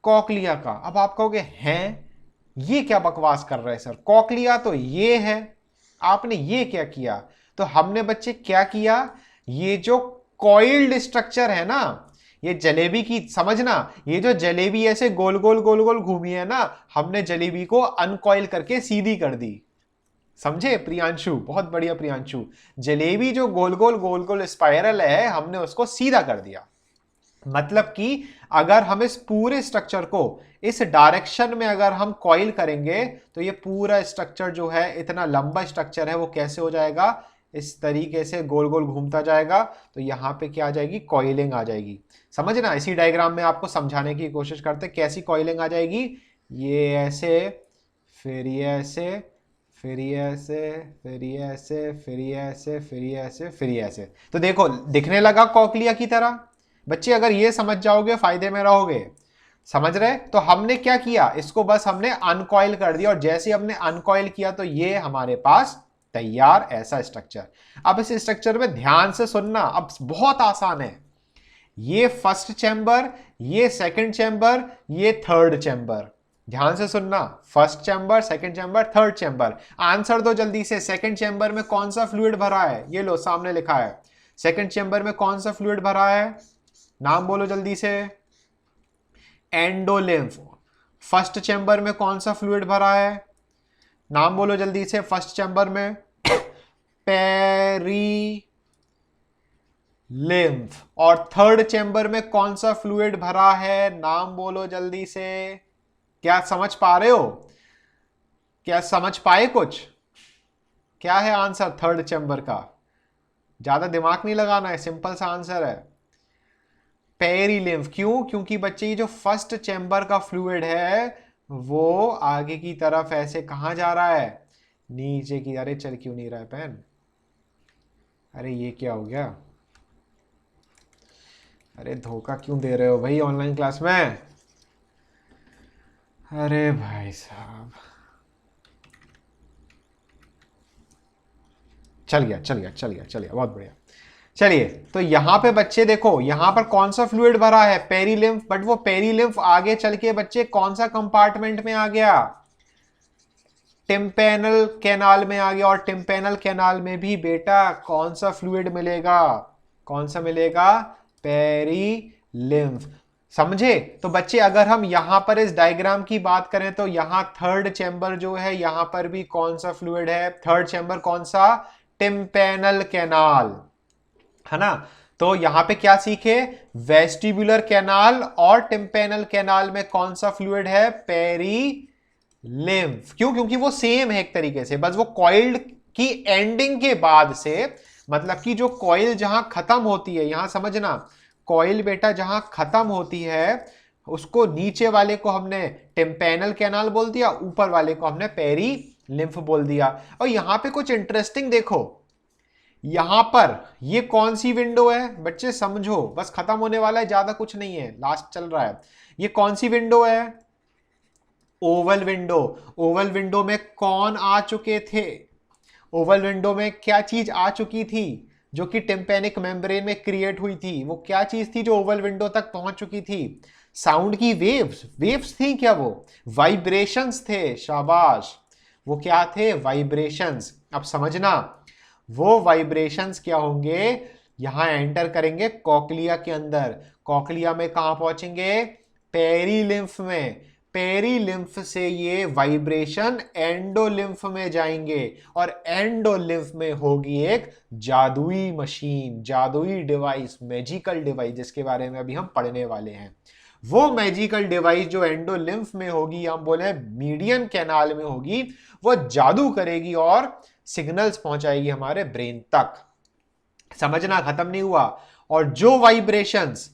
S1: कॉकलिया का। अब आप कहोगे हैं ये क्या बकवास कर रहे हैं सर, कॉकलिया तो ये है, आपने ये क्या किया। तो हमने बच्चे क्या किया, ये जो कॉइल्ड स्ट्रक्चर है ना, ये जलेबी की, समझना, ये जो जलेबी ऐसे गोल गोल गोल गोल घूमी है ना, हमने जलेबी को अनकॉइल करके सीधी कर दी। समझे प्रियांशु, बहुत बढ़िया प्रियांशु। जलेबी जो गोल गोल स्पाइरल है हमने उसको सीधा कर दिया। मतलब कि अगर हम इस पूरे स्ट्रक्चर को इस डायरेक्शन में अगर हम कॉइल करेंगे तो ये पूरा स्ट्रक्चर जो है, इतना लंबा स्ट्रक्चर है, वो कैसे हो जाएगा, इस तरीके से गोल गोल घूमता जाएगा। तो यहां पे क्या आ जाएगी, कॉइलिंग आ जाएगी। समझना, इसी डायग्राम में आपको समझाने की कोशिश करते, कैसी कॉइलिंग आ जाएगी, ये ऐसे, फिर ये ऐसे, फिर ये ऐसे, फिर ये ऐसे, फिर ये ऐसे, फिर ये ऐसे, फिर ये ऐसे। तो देखो दिखने लगा कॉकलिया की तरह। बच्चे अगर ये समझ जाओगे फायदे में रहोगे। समझ रहे, तो हमने क्या किया, इसको बस हमने अनकॉइल कर दिया, और जैसे हमने अनकॉइल किया तो ये हमारे पास तैयार ऐसा स्ट्रक्चर। अब इस स्ट्रक्चर में ध्यान से सुनना, अब बहुत आसान है। ये फर्स्ट चैम्बर, ये सेकंड चैम्बर, ये थर्ड चैम्बर। ध्यान से सुनना, first chamber, second chamber, third chamber. Answer दो जल्दी से, सेकंड चैम्बर में कौन सा फ्लूइड भरा है, ये लो सामने लिखा है। सेकंड चैम्बर में कौन सा फ्लूइड भरा है, नाम बोलो जल्दी से, एंडोलिम्फ। फर्स्ट चैम्बर में कौन सा फ्लूइड भरा है, नाम बोलो जल्दी से, फर्स्ट चैम्बर में पेरी लिम्फ। और थर्ड चैम्बर में कौन सा फ्लूइड भरा है, नाम बोलो जल्दी से। क्या समझ पा रहे हो, क्या समझ पाए कुछ? क्या है आंसर थर्ड चैम्बर का? ज्यादा दिमाग नहीं लगाना है, सिंपल सा आंसर है पेरी लिम्फ। क्यों? क्योंकि बच्चे ये जो फर्स्ट चैम्बर का फ्लूइड है वो आगे की तरफ ऐसे कहां जा रहा है, नीचे की। अरे चल क्यों नहीं रहा है पेन? अरे ये क्या हो गया? अरे धोखा क्यों दे रहे हो भाई ऑनलाइन क्लास में? अरे भाई साहब, चल गया चल गया चल गया चल गया, बहुत बढ़िया। चलिए, तो यहां पे बच्चे देखो, यहां पर कौन सा फ्लूइड भरा है, पेरीलिम्फ। बट वो पेरीलिम्फ आगे चल के बच्चे कौन सा कंपार्टमेंट में आ गया, टिम्पेनल कैनाल में आ गया। और टिम्पेनल कैनाल में भी बेटा कौन सा फ्लूइड मिलेगा, कौन सा मिलेगा, पेरीलिम्फ। समझे? तो बच्चे अगर हम यहां पर इस डायग्राम की बात करें तो यहां थर्ड चैम्बर जो है, यहां पर भी कौन सा फ्लूइड है, थर्ड चैम्बर कौन सा, टिम्पेनल कैनाल, है ना। तो यहां पे क्या सीखे, वेस्टिबुलर कैनाल और टिम्पेनल कैनाल में कौन सा फ्लूइड है, पेरी लिम्फ। क्यों? क्योंकि वो सेम है एक तरीके से, बस वो कॉइल्ड की एंडिंग के बाद से, मतलब कि जो कॉइल जहां खत्म होती है, यहां समझना, कॉइल बेटा जहां खत्म होती है उसको नीचे वाले को हमने टिम्पेनल कैनाल बोल दिया, ऊपर वाले को हमने पेरी लिम्फ बोल दिया। और यहां पे कुछ इंटरेस्टिंग देखो, यहां पर ये कौन सी विंडो है बच्चे, समझो, बस खत्म होने वाला है, ज्यादा कुछ नहीं है, लास्ट चल रहा है। ये कौन सी विंडो है, ओवल विंडो। ओवल विंडो में कौन आ चुके थे, ओवल विंडो में क्या चीज आ चुकी थी जो कि टिम्पेनिक मेम्ब्रेन में क्रिएट हुई थी, वो क्या चीज थी जो ओवल विंडो तक पहुंच चुकी थी, साउंड की वेव्स। वेव्स थी क्या, वो वाइब्रेशंस थे, शाबाश। वो क्या थे, वाइब्रेशंस। अब समझना, वो वाइब्रेशंस क्या होंगे, यहां एंटर करेंगे कॉकलिया के अंदर। कॉकलिया में कहां पहुंचेंगे, पेरीलिम्फ में। पेरीलिम्फ से ये वाइब्रेशन एंडोलिम्फ में जाएंगे, और एंडोलिम्फ में होगी एक जादुई मशीन, जादुई डिवाइस, मैजिकल डिवाइस, जिसके बारे में अभी हम पढ़ने वाले हैं। वो मैजिकल डिवाइस जो एंडोलिम्फ में होगी, हम बोले मीडियन कैनाल में होगी, वो जादू करेगी और सिग्नल्स पहुंचाएगी हमारे ब्रेन तक। समझना, खत्म नहीं हुआ। और जो वाइब्रेशंस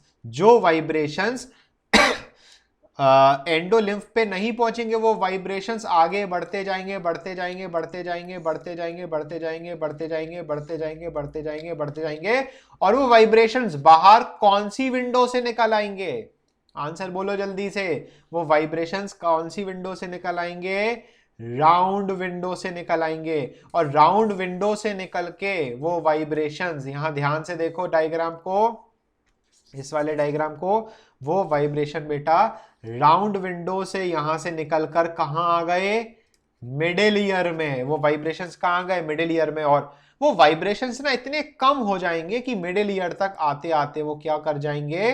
S1: एंडोलिम्फ पे नहीं पहुंचेंगे, वो वाइब्रेशंस आगे बढ़ते जाएंगे, बढ़ते जाएंगे, बढ़ते जाएंगे, बढ़ते जाएंगे, बढ़ते जाएंगे, बढ़ते जाएंगे, बढ़ते जाएंगे, बढ़ते जाएंगे, बढ़ते जाएंगे। और वो वाइब्रेशंस बाहर कौन सी विंडो से निकल आएंगे, आंसर बोलो जल्दी से। वो वाइब्रेशंस कौन सी विंडो से निकल आएंगे, राउंड विंडो से निकल आएंगे। और राउंड विंडो से निकल के वो वाइब्रेशंस, यहां ध्यान से देखो डायग्राम को, इस वाले डायग्राम को, वो वाइब्रेशन बेटा राउंड विंडो से यहां से निकलकर कहां आ गए, मिडिल ईयर में। वो वाइब्रेशंस कहां गए, मिडिल ईयर में। और वो वाइब्रेशंस ना इतने कम हो जाएंगे कि मिडिल ईयर तक आते आते वो क्या कर जाएंगे,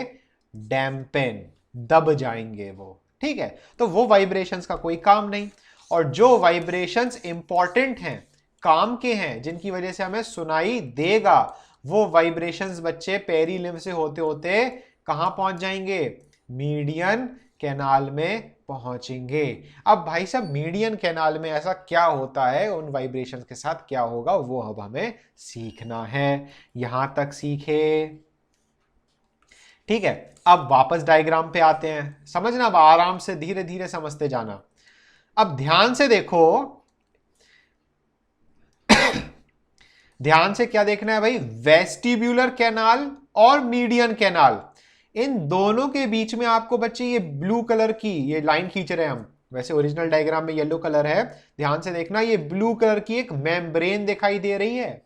S1: डैम्पेन, दब जाएंगे वो। ठीक है, तो वो वाइब्रेशंस का कोई काम नहीं। और जो वाइब्रेशंस इंपॉर्टेंट हैं, काम के हैं, जिनकी वजह से हमें सुनाई देगा, वो वाइब्रेशंस बच्चे पेरीलिम्फ से होते होते कहां पहुंच जाएंगे, मीडियन कैनाल में पहुंचेंगे। अब भाई साहब मीडियन कैनाल में ऐसा क्या होता है, उन वाइब्रेशंस के साथ क्या होगा, वो अब हमें सीखना है। यहां तक सीखे, ठीक है। अब वापस डायग्राम पे आते हैं, समझना, अब आराम से धीरे धीरे समझते जाना। अब ध्यान से देखो, ध्यान से क्या देखना है भाई, वेस्टिब्यूलर कैनाल और मीडियन कैनाल, इन दोनों के बीच में आपको बच्चे ये ब्लू कलर की ये लाइन खींच रहे हैं हम, वैसे ओरिजिनल डायग्राम में येलो कलर है, ध्यान से देखना, ये ब्लू कलर की एक मेम्ब्रेन दिखाई दे रही है,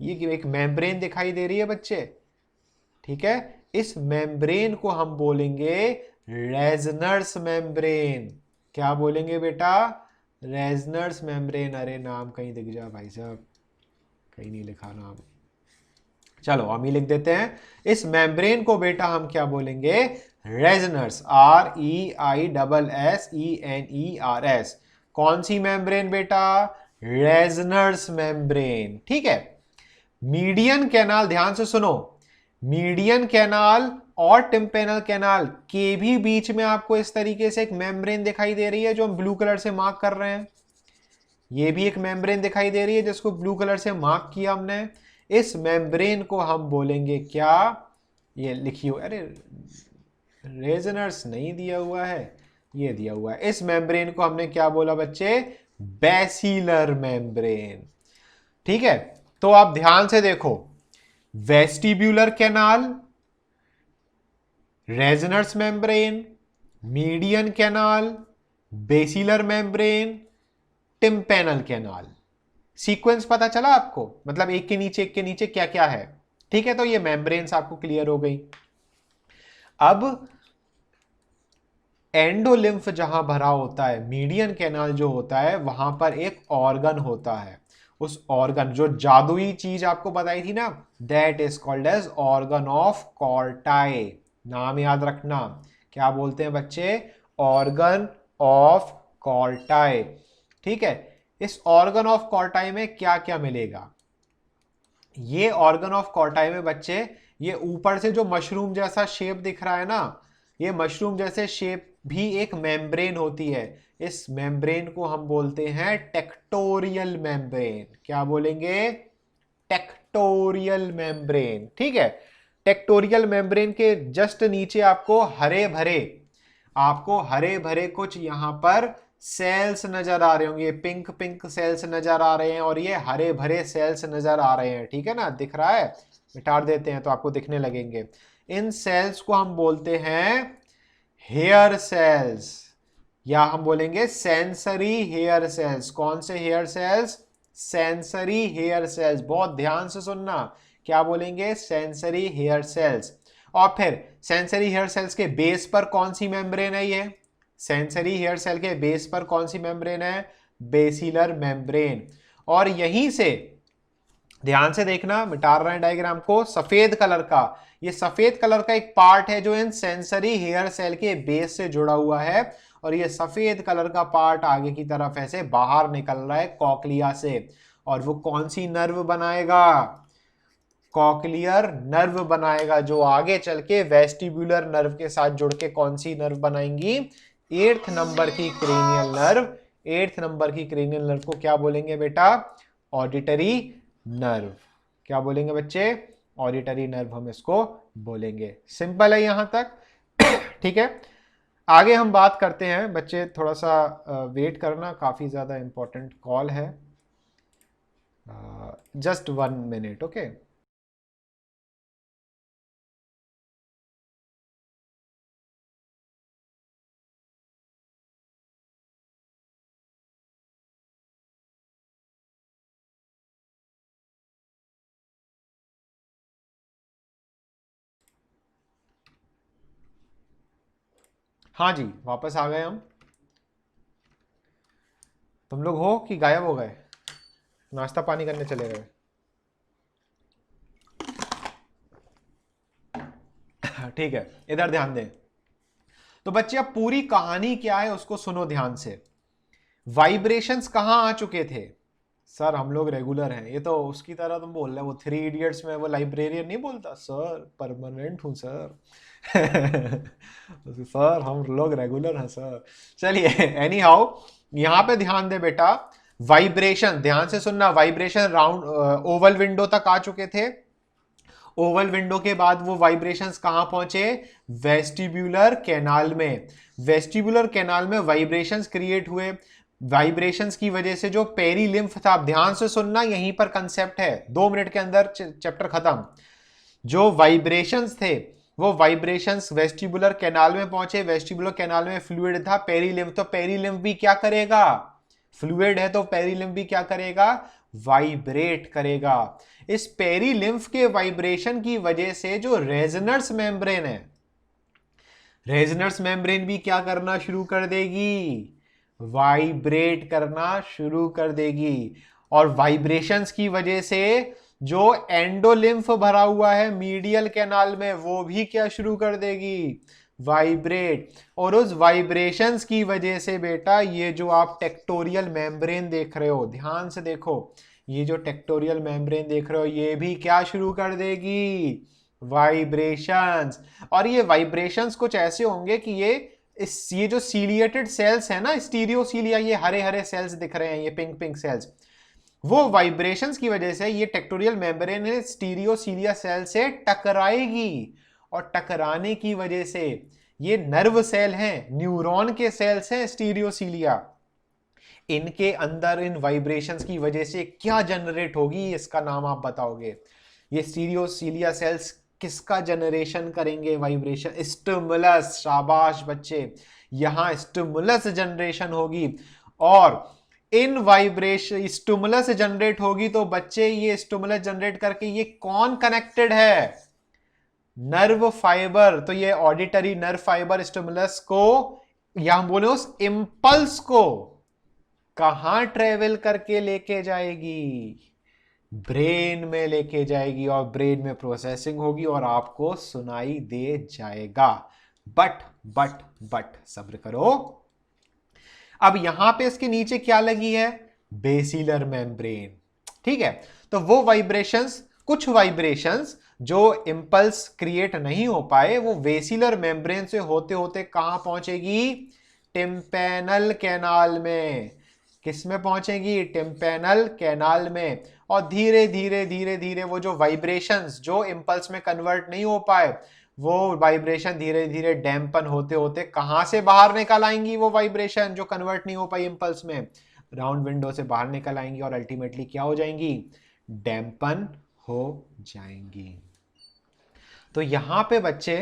S1: ये एक मेम्ब्रेन दिखाई दे रही है बच्चे, ठीक है। इस मेम्ब्रेन को हम बोलेंगे रेजनर्स मेम्ब्रेन। क्या बोलेंगे बेटा, रेजनर्स मेम्ब्रेन। अरे नाम कहीं दिख जा भाई साहब, कहीं नहीं लिखा नाम, चलो हम ही लिख देते हैं। इस मेम्ब्रेन को बेटा हम क्या बोलेंगे, रेजनर्स, REISSENERS। कौन सी मेम्ब्रेन बेटा, रेजनर्स मेम्ब्रेन, ठीक है। मीडियन कैनाल, ध्यान से सुनो, मीडियन कैनाल और टिम्पेनल कैनाल के भी बीच में आपको इस तरीके से एक मेम्ब्रेन दिखाई दे रही है जो हम ब्लू कलर से मार्क कर रहे हैं। ये भी एक मेम्ब्रेन दिखाई दे रही है जिसको ब्लू कलर से मार्क किया हमने। इस मेम्ब्रेन को हम बोलेंगे क्या, ये लिखिए, अरे रेजनर्स नहीं दिया हुआ है, ये दिया हुआ है। इस मेम्ब्रेन को हमने क्या बोला बच्चे, बेसिलर मेम्ब्रेन, ठीक है। तो आप ध्यान से देखो, vestibular canal, Reissner's membrane, median canal, basilar membrane, tympanal canal. Sequence पता चला आपको, मतलब एक के नीचे क्या क्या है, ठीक है। तो ये मेम्ब्रेन्स आपको क्लियर हो गई। अब एंडोलिम्फ जहां भरा होता है, मीडियन कैनाल जो होता है, वहां पर एक ऑर्गन होता है। उस ऑर्गन, जो जादुई चीज आपको बताई थी ना, that is called as organ of Corti. नाम याद रखना, क्या बोलते हैं बच्चे, ऑर्गन ऑफ कॉर्टाई, ठीक है। इस ऑर्गन ऑफ कॉर्टाई में क्या क्या मिलेगा, ये ऑर्गन ऑफ कॉर्टाई में बच्चे, ये ऊपर से जो मशरूम जैसा शेप दिख रहा है ना, ये मशरूम जैसे शेप भी एक मेम्ब्रेन होती है। इस मेम्ब्रेन को हम बोलते हैं टेक्टोरियल मेम्ब्रेन। क्या बोलेंगे, टेक्टोरियल मेम्ब्रेन, ठीक है। टेक्टोरियल मेम्ब्रेन के जस्ट नीचे आपको हरे भरे कुछ यहां पर सेल्स नजर आ रहे होंगे, पिंक पिंक सेल्स नजर आ रहे हैं, और ये हरे भरे सेल्स नजर आ रहे हैं, ठीक है ना, दिख रहा है, मिटा देते हैं तो आपको दिखने लगेंगे। इन सेल्स को हम बोलते हैं हेयर सेल्स, या हम बोलेंगे सेंसरी हेयर सेल्स। कौन से hair cells, sensory hair cells, बहुत ध्यान से सुनना, क्या बोलेंगे, सेंसरी हेयर सेल्स। और फिर सेंसरी हेयर सेल्स के बेस पर कौन सी मेम्ब्रेन है, ये सेंसरी हेयर सेल के बेस पर कौन सी मेम्ब्रेन है, बेसिलर मेम्ब्रेन। और यहीं से ध्यान से देखना, मिटा रहे हैं डायग्राम को, सफेद कलर का, ये सफेद कलर का एक पार्ट है जो इन सेंसरी हेयर सेल के बेस से जुड़ा हुआ है, और ये सफेद कलर का पार्ट आगे की तरफ ऐसे बाहर निकल रहा है कॉकलिया से, और वो कौन सी नर्व बनाएगा, कॉकलियर नर्व बनाएगा, जो आगे चल के वेस्टिब्यूलर नर्व के साथ जुड़ के कौन सी नर्व बनाएंगी, 8th नंबर की क्रेनियल नर्व। 8th नंबर की क्रेनियल नर्व को क्या बोलेंगे बेटा, ऑडिटरी नर्व। क्या बोलेंगे बच्चे, ऑडिटरी नर्व हम इसको बोलेंगे। सिंपल है यहां तक, ठीक है। आगे हम बात करते हैं बच्चे, थोड़ा सा वेट करना, काफी ज्यादा इंपॉर्टेंट कॉल है, जस्ट 1 मिनट, ओके। हाँ जी, वापस आ गए हम। तुम लोग हो कि गायब हो गए, नाश्ता पानी करने चले गए। ठीक है, इधर ध्यान दें। तो बच्चे अब पूरी कहानी क्या है उसको सुनो ध्यान से। वाइब्रेशंस कहां आ चुके थे, सर हम लोग रेगुलर हैं, ये तो उसकी तरह तुम बोल रहे हो, वो 3 इडियट्स में वो लाइब्रेरियन नहीं बोलता, सर परमानेंट हूं सर। सर हम लोग रेगुलर हैं सर। चलिए, एनी हाउ, यहां पे ध्यान दे बेटा, वाइब्रेशन ध्यान से सुनना, वाइब्रेशन राउंड ओवल विंडो तक आ चुके थे। ओवल विंडो के बाद वो वाइब्रेशंस कहां पहुंचे, वेस्टिब्यूलर कैनाल में। वेस्टिब्यूलर कैनाल में वाइब्रेशंस क्रिएट हुए, वाइब्रेशंस की वजह से जो पेरीलिम्फ था, ध्यान से सुनना, यहीं पर कंसेप्ट है, 2 मिनट के अंदर चैप्टर खत्म। जो वाइब्रेशंस थे, वो वाइब्रेशंस वेस्टिबुलर कैनाल में पहुंचे, वेस्टिबुलर कैनाल में फ्लूइड था, पेरीलिम्फ, तो पेरीलिम्फ भी क्या करेगा, फ्लूइड है तो पेरीलिम्फ भी क्या करेगा, वाइब्रेट करेगा। इस पेरीलिम्फ के वाइब्रेशन की वजह से जो रेजनर्स मेम्ब्रेन है, रेजनर्स मेम्ब्रेन भी क्या करना शुरू कर देगी, वाइब्रेट करना शुरू कर देगी। और वाइब्रेशंस की वजह से जो एंडोलिम्फ भरा हुआ है मीडियल कैनाल में, वो भी क्या शुरू कर देगी, वाइब्रेट। और उस वाइब्रेशंस की वजह से बेटा ये जो आप टेक्टोरियल मेम्ब्रेन देख रहे हो, ध्यान से देखो, ये जो टेक्टोरियल मेम्ब्रेन देख रहे हो ये भी क्या शुरू कर देगी, वाइब्रेशंस। और ये वाइब्रेशंस कुछ ऐसे होंगे कि ये जो सीलिएटेड सेल्स है ना, स्टीरियोसीलिया, ये हरे हरे सेल्स दिख रहे हैं, ये पिंक पिंक सेल्स, वो वाइब्रेशंस की वजह से ये टेक्टोरियल मेम्ब्रेन स्टीरियोसीलिया सेल से टकराएगी, और टकराने की वजह से ये नर्व सेल हैं, न्यूरॉन के सेल्स हैं स्टीरियोसीलिया, इनके अंदर इन वाइब्रेशंस की वजह से क्या जनरेट होगी, इसका नाम आप बताओगे। ये स्टीरियोसीलिया सेल्स किसका जनरेशन करेंगे, वाइब्रेशन, स्टिमुलस। शाबाश बच्चे, यहां स्टिमुलस जनरेशन होगी। और इन वाइब्रेशन स्टिमुलस जनरेट होगी तो बच्चे ये स्टिमुलस जनरेट करके ये कौन कनेक्टेड है, नर्व फाइबर। तो ये ऑडिटरी नर्व फाइबर स्टिमुलस को, या हम बोले उस इंपल्स को कहां ट्रेवल करके लेके जाएगी, ब्रेन में लेके जाएगी, और ब्रेन में प्रोसेसिंग होगी और आपको सुनाई दे जाएगा। बट सब्र करो, अब यहां पे इसके नीचे क्या लगी है, बेसिलर मेम्ब्रेन। ठीक है, तो वो वाइब्रेशंस, कुछ वाइब्रेशंस जो इंपल्स क्रिएट नहीं हो पाए, वो वेसिलर मेम्ब्रेन से होते होते कहां पहुंचेगी, टिम्पेनल कैनाल में। किस में पहुंचेगी, टिम्पेनल कैनाल में। और धीरे धीरे धीरे धीरे वो जो वाइब्रेशंस जो इंपल्स में कन्वर्ट नहीं हो पाए, वो वाइब्रेशन धीरे धीरे डैम्पन होते होते कहां से बाहर निकल आएंगी, वो वाइब्रेशन जो कन्वर्ट नहीं हो पाई इंपल्स में, राउंड विंडो से बाहर निकल आएंगी और अल्टीमेटली क्या हो जाएंगी, डैम्पन हो जाएंगी। तो यहां पे बच्चे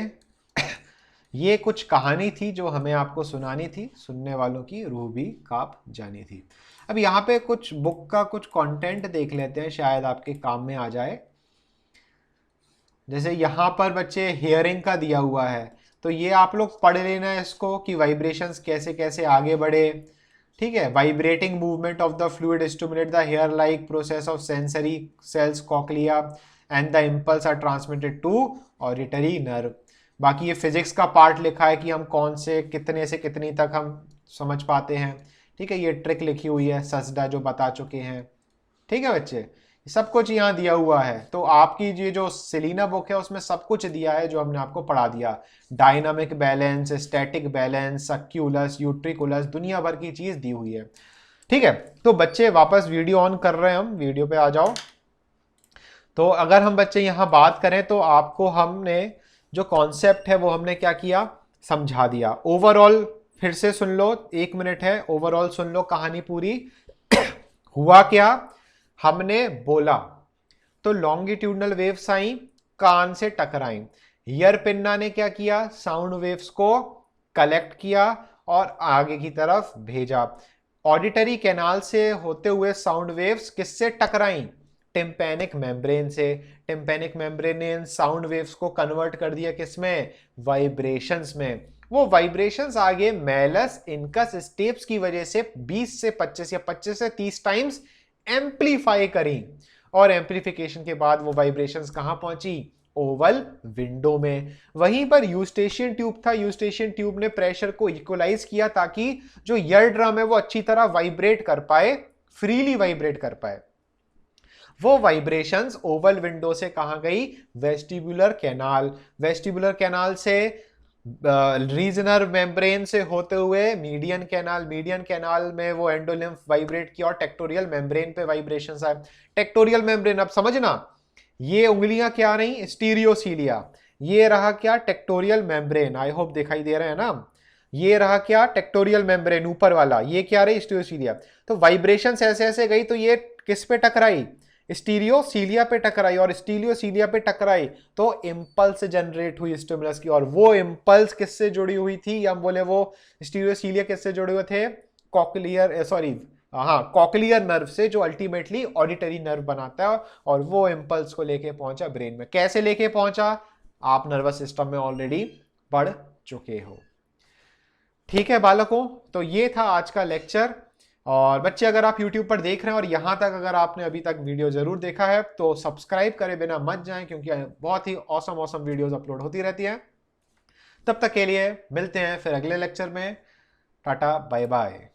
S1: ये कुछ कहानी थी जो हमें आपको सुनानी थी, सुनने वालों की रूह भी कांप जानी थी। अब यहाँ पे कुछ बुक का कुछ कंटेंट देख लेते हैं, शायद आपके काम में आ जाए। जैसे यहाँ पर बच्चे हियरिंग का दिया हुआ है, तो ये आप लोग पढ़ लेना इसको कि वाइब्रेशंस कैसे कैसे आगे बढ़े। ठीक है, vibrating movement of the fluid stimulate the hair like process of sensory cells cochlea and the impulse are transmitted to auditory nerve. बाकी ये फिजिक्स का पार्ट लिखा है कि हम कौन से कितने से कितनी तक हम समझ पाते हैं। ठीक है, ये ट्रिक लिखी हुई है ससडा जो बता चुके हैं। ठीक है बच्चे, सब कुछ यहाँ दिया हुआ है। तो आपकी ये जो सेलिना बुक है उसमें सब कुछ दिया है जो हमने आपको पढ़ा दिया, डायनामिक बैलेंस, स्टैटिक बैलेंस, सक्यूलस, यूट्रिकुलस, दुनिया भर की चीज दी हुई है। ठीक है, तो बच्चे वापस वीडियो ऑन कर रहे हैं, हम वीडियो पे आ जाओ। तो अगर हम बच्चे यहाँ बात करें तो आपको हमने जो कॉन्सेप्ट है वो हमने क्या किया, समझा दिया। ओवरऑल फिर से सुन लो, 1 मिनट है, ओवरऑल सुन लो कहानी पूरी। हुआ क्या, हमने बोला तो लॉन्गिट्यूडनल वेव्स आई, कान से टकराई, ईयर पिन्ना ने क्या किया, साउंड वेव्स को कलेक्ट किया और आगे की तरफ भेजा। ऑडिटरी कैनाल से होते हुए साउंड वेव्स किससे टकराई, टिम्पैनिक मेम्ब्रेन से। टिम्पैनिक मेम्ब्रेन ने इन साउंड वेव्स को कन्वर्ट कर दिया किसमें, वाइब्रेशंस में। वो वाइब्रेशंस आगे मेलस इनकस स्टेप्स की वजह से 20 से 25 या 25 से 30 टाइम्स एम्पलीफाई करी, और एम्पलीफिकेशन के बाद वो वाइब्रेशंस कहां पहुंची, ओवल विंडो में। वहीं पर यूस्टेशियन ट्यूब था, यूस्टेशियन ट्यूब ने प्रेशर को इक्वलाइज किया ताकि जो ईयर ड्रम है वो अच्छी तरह वाइब्रेट कर पाए, फ्रीली वाइब्रेट कर पाए। वो वाइब्रेशंस ओवल विंडो से कहां गई, वेस्टिबुलर कैनाल, वेस्टिबुलर कैनाल से रीजनर मेम्ब्रेन से होते हुए मीडियन कैनाल, मीडियन कैनाल में वो एंडोलिम्फ वाइब्रेट किया और टेक्टोरियल मेम्ब्रेन पे वाइब्रेशंस आए। टेक्टोरियल मेम्ब्रेन, अब समझना, ये उंगलियां क्या रही, स्टीरियोसीलिया, ये रहा क्या, टेक्टोरियल मेम्ब्रेन। आई होप दिखाई दे रहे हैं ना, ये रहा क्या, टेक्टोरियल मेम्ब्रेन ऊपर वाला, ये क्या रही, स्टीरियोसीलिया। तो वाइब्रेशंस ऐसे ऐसे गई तो ये किस पे टकराई, स्टीरियोसीलिया पे टकराई, और स्टीरियोसीलिया पे टकराई तो इंपल्स जनरेट हुई स्टिमुलस की, और वो इंपल्स किससे जुड़ी हुई थी, या हम बोले वो स्टीरियोसीलिया किससे जुड़े हुए थे, कॉक्लियर, सॉरी हाँ, कॉक्लियर नर्व से, जो अल्टीमेटली ऑडिटरी नर्व बनाता है, और वो इंपल्स को लेके पहुंचा ब्रेन में। कैसे लेके पहुंचा, आप नर्वस सिस्टम में ऑलरेडी पढ़ चुके हो। ठीक है बालकों, तो ये था आज का लेक्चर। और बच्चे अगर आप YouTube पर देख रहे हैं और यहाँ तक अगर आपने अभी तक वीडियो जरूर देखा है तो सब्सक्राइब करे बिना मत जाएं, क्योंकि बहुत ही ऑसम वीडियोस अपलोड होती रहती हैं। तब तक के लिए मिलते हैं फिर अगले लेक्चर में। Tata bye bye.